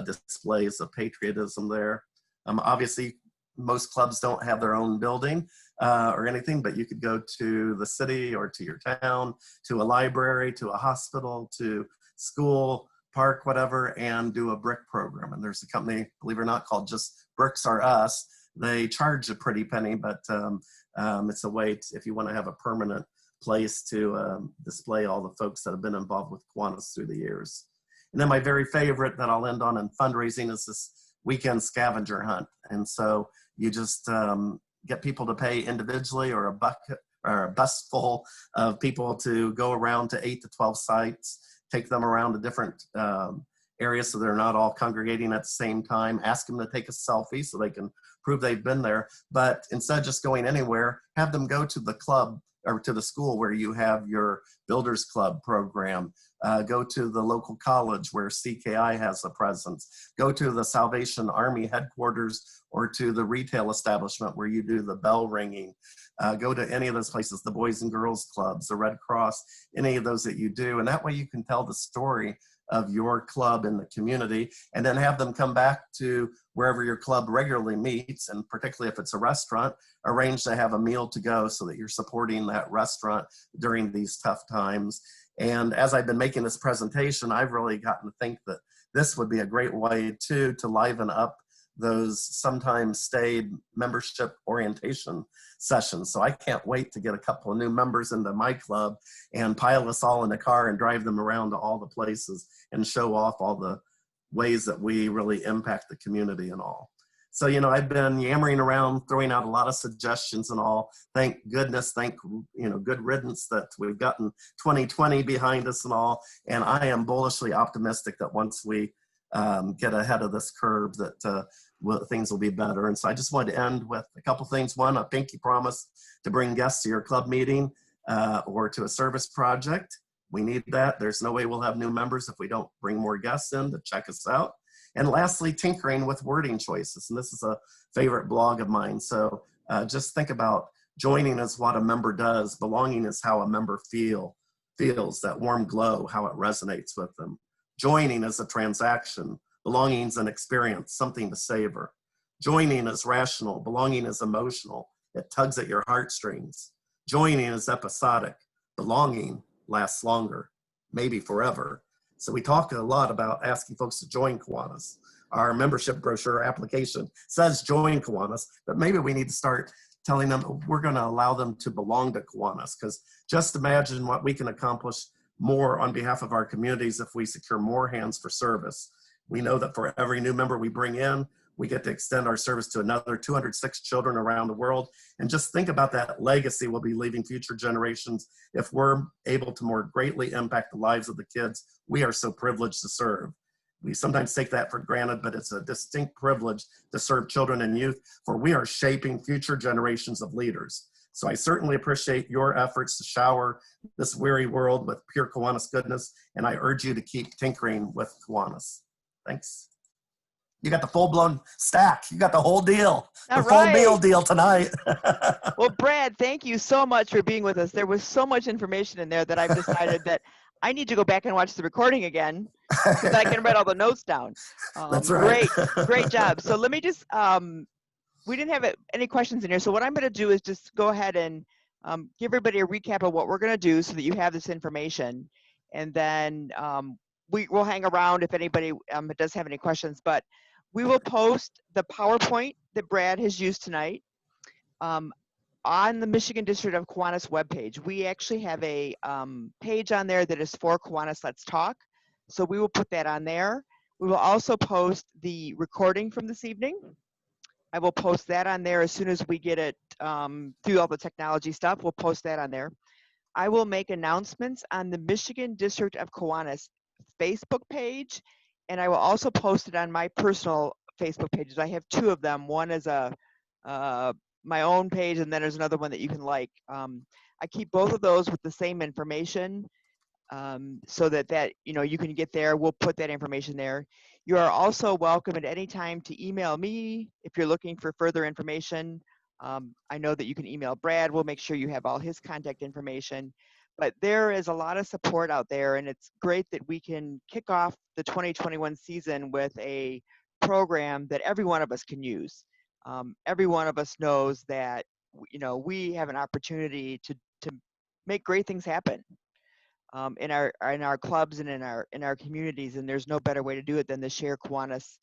[SPEAKER 2] displays of patriotism there. Obviously, most clubs don't have their own building or anything, but you could go to the city or to your town, to a library, to a hospital, to school, park, whatever, and do a brick program. And there's a company, believe it or not, called Just Bricks Are Us. They charge a pretty penny, but it's a way to, if you want to have a permanent place to display all the folks that have been involved with Kiwanis through the years. And then my very favorite that I'll end on in fundraising is this weekend scavenger hunt. And so you just get people to pay individually, or a bucket or a bus full of people to go around to 8 to 12 sites, take them around to different areas so they're not all congregating at the same time, ask them to take a selfie so they can prove they've been there. But instead of just going anywhere, have them go to the club or to the school where you have your Builders Club program. Go to the local college where CKI has a presence. Go to the Salvation Army headquarters or to the retail establishment where you do the bell ringing. Go to any of those places, the Boys and Girls Clubs, the Red Cross, any of those that you do. And that way you can tell the story of your club in the community, and then have them come back to wherever your club regularly meets, and particularly if it's a restaurant, arrange to have a meal to go so that you're supporting that restaurant during these tough times. And as I've been making this presentation, I've really gotten to think that this would be a great way to liven up those sometimes stayed membership orientation sessions. So I can't wait to get a couple of new members into my club and pile us all in a car and drive them around to all the places and show off all the ways that we really impact the community and all. So, you know, I've been yammering around, throwing out a lot of suggestions and all. Thank goodness, good riddance that we've gotten 2020 behind us and all. And I am bullishly optimistic that once we get ahead of this curve that things will be better. And so I just wanted to end with a couple things. One, a pinky promise to bring guests to your club meeting or to a service project. We need that. There's no way we'll have new members if we don't bring more guests in to check us out. And lastly, tinkering with wording choices. And this is a favorite blog of mine. So just think about joining is what a member does. Belonging is how a member feels, that warm glow, how it resonates with them. Joining is a transaction. Belonging is an experience, something to savor. Joining is rational. Belonging is emotional. It tugs at your heartstrings. Joining is episodic. Belonging lasts longer, maybe forever. So we talk a lot about asking folks to join Kiwanis. Our membership brochure application says join Kiwanis, but maybe we need to start telling them we're going to allow them to belong to Kiwanis, because just imagine what we can accomplish more on behalf of our communities if we secure more hands for service. We know that for every new member we bring in, we get to extend our service to another 206 children around the world. And just think about that legacy we'll be leaving future generations if we're able to more greatly impact the lives of the kids we are so privileged to serve. We sometimes take that for granted, but it's a distinct privilege to serve children and youth, for we are shaping future generations of leaders. So I certainly appreciate your efforts to shower this weary world with pure Kiwanis goodness, and I urge you to keep tinkering with Kiwanis. Thanks. You got the full-blown stack. You got the whole deal.
[SPEAKER 1] All
[SPEAKER 2] The full meal
[SPEAKER 1] right.
[SPEAKER 2] deal tonight.
[SPEAKER 1] Well, Brad, thank you so much for being with us. There was so much information in there that I've decided that I need to go back and watch the recording again so that I can write all the notes down.
[SPEAKER 2] That's right.
[SPEAKER 1] Great job. So let me just, we didn't have any questions in here. So what I'm going to do is just go ahead and give everybody a recap of what we're going to do so that you have this information. And then we'll hang around if anybody does have any questions. But we will post the PowerPoint that Brad has used tonight on the Michigan District of Kiwanis webpage. We actually have a page on there that is for Kiwanis Let's Talk. So we will put that on there. We will also post the recording from this evening. I will post that on there as soon as we get it through all the technology stuff. We'll post that on there. I will make announcements on the Michigan District of Kiwanis Facebook page, and I will also post it on my personal Facebook pages. I have two of them. One is my own page, and then there's another one that you can like. I keep both of those with the same information so that you can get there. We'll put that information there. You are also welcome at any time to email me if you're looking for further information. I know that you can email Brad. We'll make sure you have all his contact information. But there is a lot of support out there, and it's great that we can kick off the 2021 season with a program that every one of us can use. Every one of us knows that we have an opportunity to make great things happen in our clubs and in our communities, and there's no better way to do it than to share Kiwanis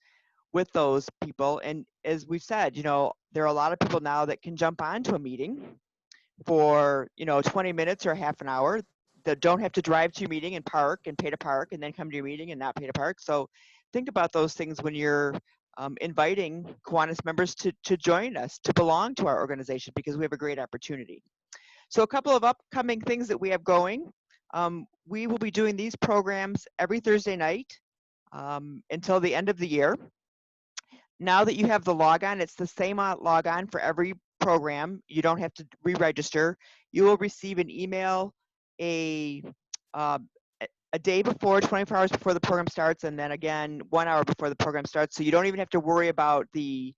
[SPEAKER 1] with those people. And as we've said, there are a lot of people now that can jump onto a meeting for 20 minutes or half an hour, that don't have to drive to your meeting and park and pay to park and then come to your meeting and not pay to park. So think about those things when you're inviting Kiwanis members to join us, to belong to our organization, because we have a great opportunity. So a couple of upcoming things that we have going. We will be doing these programs every Thursday night until the end of the year. Now that you have the logon, it's the same logon for every program. You don't have to re-register. You will receive an email a day before, 24 hours before the program starts, and then again 1 hour before the program starts. So you don't even have to worry about the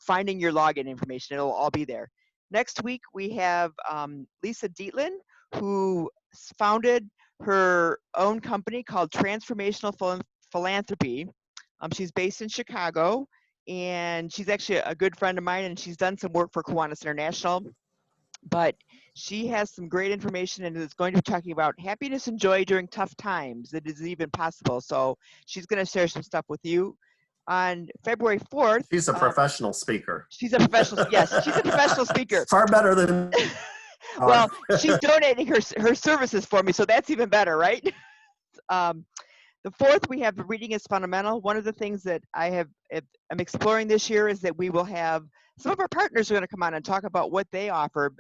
[SPEAKER 1] finding your login information. It'll all be there. Next week we have Lisa Dietlin, who founded her own company called Transformational Philanthropy. She's based in Chicago, and she's actually a good friend of mine, and she's done some work for Kiwanis International. But she has some great information and is going to be talking about happiness and joy during tough times. It is even possible. So she's going to share some stuff with you. On February 4th.
[SPEAKER 2] She's a professional speaker.
[SPEAKER 1] She's a professional, yes, she's a professional speaker.
[SPEAKER 2] Far better than
[SPEAKER 1] well, she's donating her services for me, so that's even better, right? The 4th, we have Reading is Fundamental. One of the things that I'm exploring this year is that we will have some of our partners are going to come on and talk about what they offer.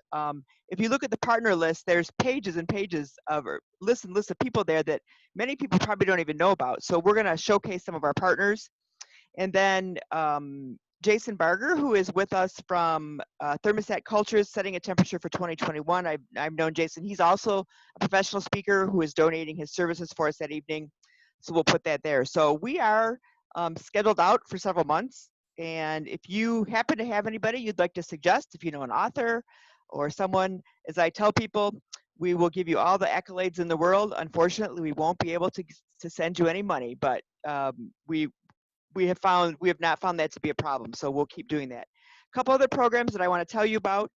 [SPEAKER 1] If you look at the partner list, there's pages and pages of lists and lists of people there that many people probably don't even know about. So we're going to showcase some of our partners. And then Jason Barger, who is with us from Thermostat Cultures, Setting a Temperature for 2021. I've known Jason. He's also a professional speaker who is donating his services for us that evening. So we'll put that there. So we are scheduled out for several months. And if you happen to have anybody you'd like to suggest, if you know an author or someone, as I tell people, we will give you all the accolades in the world. Unfortunately, we won't be able to send you any money, but we have not found that to be a problem. So we'll keep doing that. A couple other programs that I want to tell you about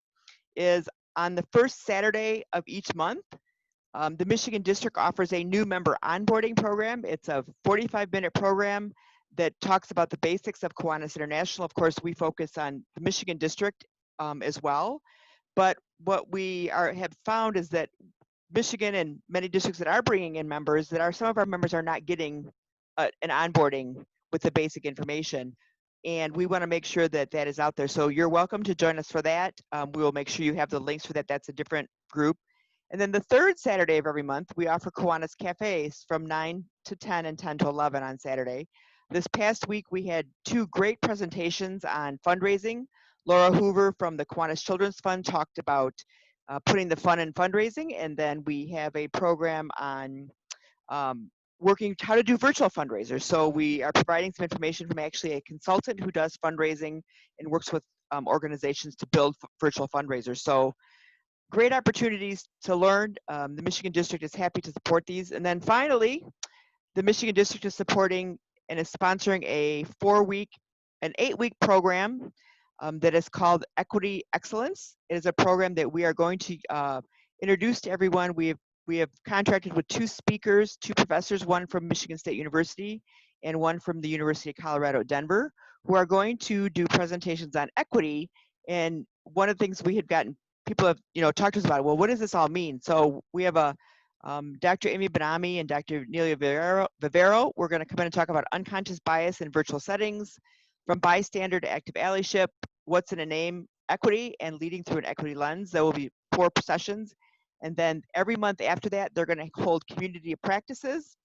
[SPEAKER 1] is on the first Saturday of each month, the Michigan District offers a new member onboarding program. It's a 45-minute program that talks about the basics of Kiwanis International. Of course, we focus on the Michigan District as well. But what we have found is that Michigan and many districts that are bringing in members, that are some of our members are not getting an onboarding with the basic information. And we want to make sure that that is out there. So you're welcome to join us for that. We will make sure you have the links for that. That's a different group. And then the third Saturday of every month, we offer Kiwanis Cafes from 9 to 10 and 10 to 11 on Saturday. This past week, we had 2 great presentations on fundraising. Laura Hoover from the Kiwanis Children's Fund talked about putting the fun in fundraising. And then we have a program on working how to do virtual fundraisers. So we are providing some information from actually a consultant who does fundraising and works with organizations to build virtual fundraisers. So great opportunities to learn. The Michigan District is happy to support these. And then finally, the Michigan District is supporting and is sponsoring a 8-week program that is called Equity Excellence. It is a program that we are going to introduce to everyone. We have contracted with 2 speakers, 2 professors, one from Michigan State University and one from the University of Colorado at Denver, who are going to do presentations on equity. And one of the things we had gotten, people have talked to us about, well, what does this all mean? So we have a Dr. Amy Benami and Dr. Nelia Vivero. We're going to come in and talk about unconscious bias in virtual settings, from bystander to active allyship, what's in a name, equity, and leading through an equity lens. There will be 4 sessions. And then every month after that, they're going to hold community practices.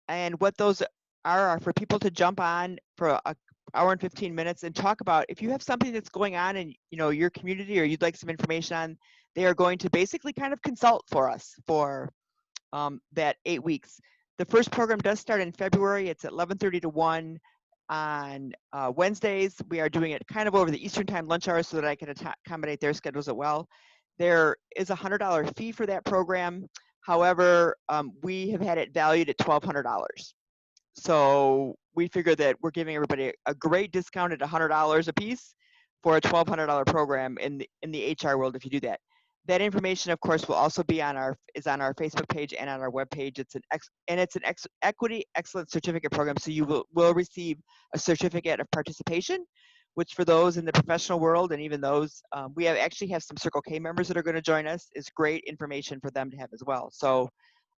[SPEAKER 1] And what those are for people to jump on for an hour and 15 minutes and talk about, if you have something that's going on in your community or you'd like some information on, they are going to basically kind of consult for us for that 8 weeks. The first program does start in February. It's at 11:30 to 1 on Wednesdays. We are doing it kind of over the Eastern time lunch hours so that I can accommodate their schedules as well. There is a $100 fee for that program. However, we have had it valued at $1,200. So we figure that we're giving everybody a great discount at $100 a piece for a $1,200 program in the HR world if you do that. That information, of course, will also be on our Facebook page and on our webpage. It's an Equity Excellence Certificate program, so you will receive a certificate of participation, which for those in the professional world and even those, we actually have some Circle K members that are going to join us, is great information for them to have as well. So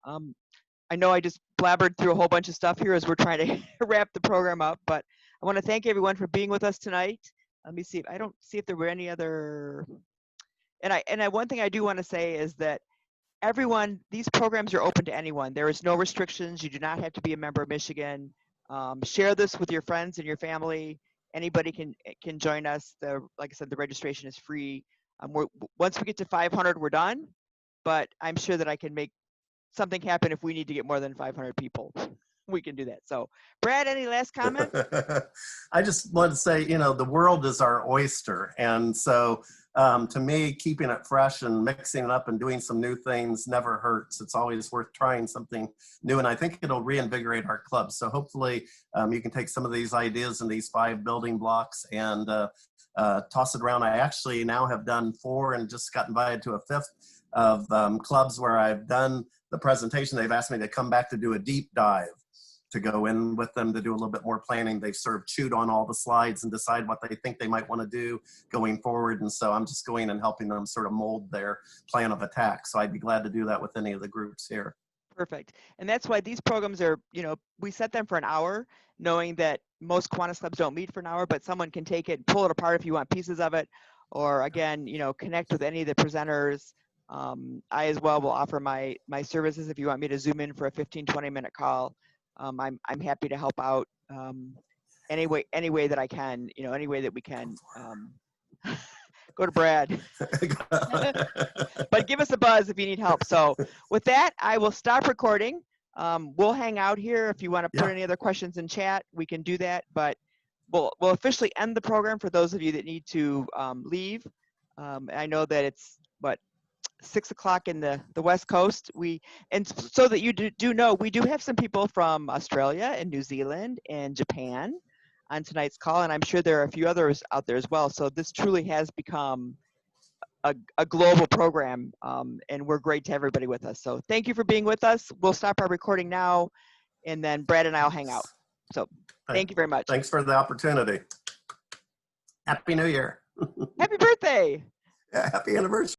[SPEAKER 1] I know I just blabbered through a whole bunch of stuff here as we're trying to wrap the program up, but I want to thank everyone for being with us tonight. Let me see. I don't see if there were any other. And one thing I do want to say is that everyone, these programs are open to anyone. There is no restrictions. You do not have to be a member of Michigan. Share this with your friends and your family. Anybody can join us. Like I said, the registration is free. Once we get to 500, we're done. But I'm sure that I can make something happen if we need to get more than 500 people. We can do that. So, Brad, any last comments?
[SPEAKER 2] I just want to say, the world is our oyster. And so to me, keeping it fresh and mixing it up and doing some new things never hurts. It's always worth trying something new. And I think it'll reinvigorate our club. So hopefully you can take some of these ideas and these 5 building blocks and toss it around. I actually now have done 4 and just got invited to a 5th of clubs where I've done the presentation. They've asked me to come back to do a deep dive, to go in with them to do a little bit more planning. They've sort of chewed on all the slides and decide what they think they might want to do going forward. And so I'm just going and helping them sort of mold their plan of attack. So I'd be glad to do that with any of the groups here.
[SPEAKER 1] Perfect. And that's why these programs are, we set them for an hour, knowing that most Kiwanis clubs don't meet for an hour, but someone can take it and pull it apart if you want pieces of it, or again, connect with any of the presenters. I as well will offer my services if you want me to Zoom in for a 15-20 minute call. I'm happy to help out any way that I can, any way that we can. Go to Brad. But give us a buzz if you need help. So with that, I will stop recording. We'll hang out here. If you want to put any other questions in chat, we can do that. But we'll officially end the program for those of you that need to leave. I know that it's 6 o'clock in the West Coast. And so that you do know, we do have some people from Australia and New Zealand and Japan on tonight's call, and I'm sure there are a few others out there as well. So this truly has become a global program, and we're great to have everybody with us. So thank you for being with us. We'll stop our recording now, and then Brad and I will hang out. So thank you very much.
[SPEAKER 2] Thanks for the opportunity. Happy New Year.
[SPEAKER 1] Happy birthday.
[SPEAKER 2] Yeah, happy anniversary.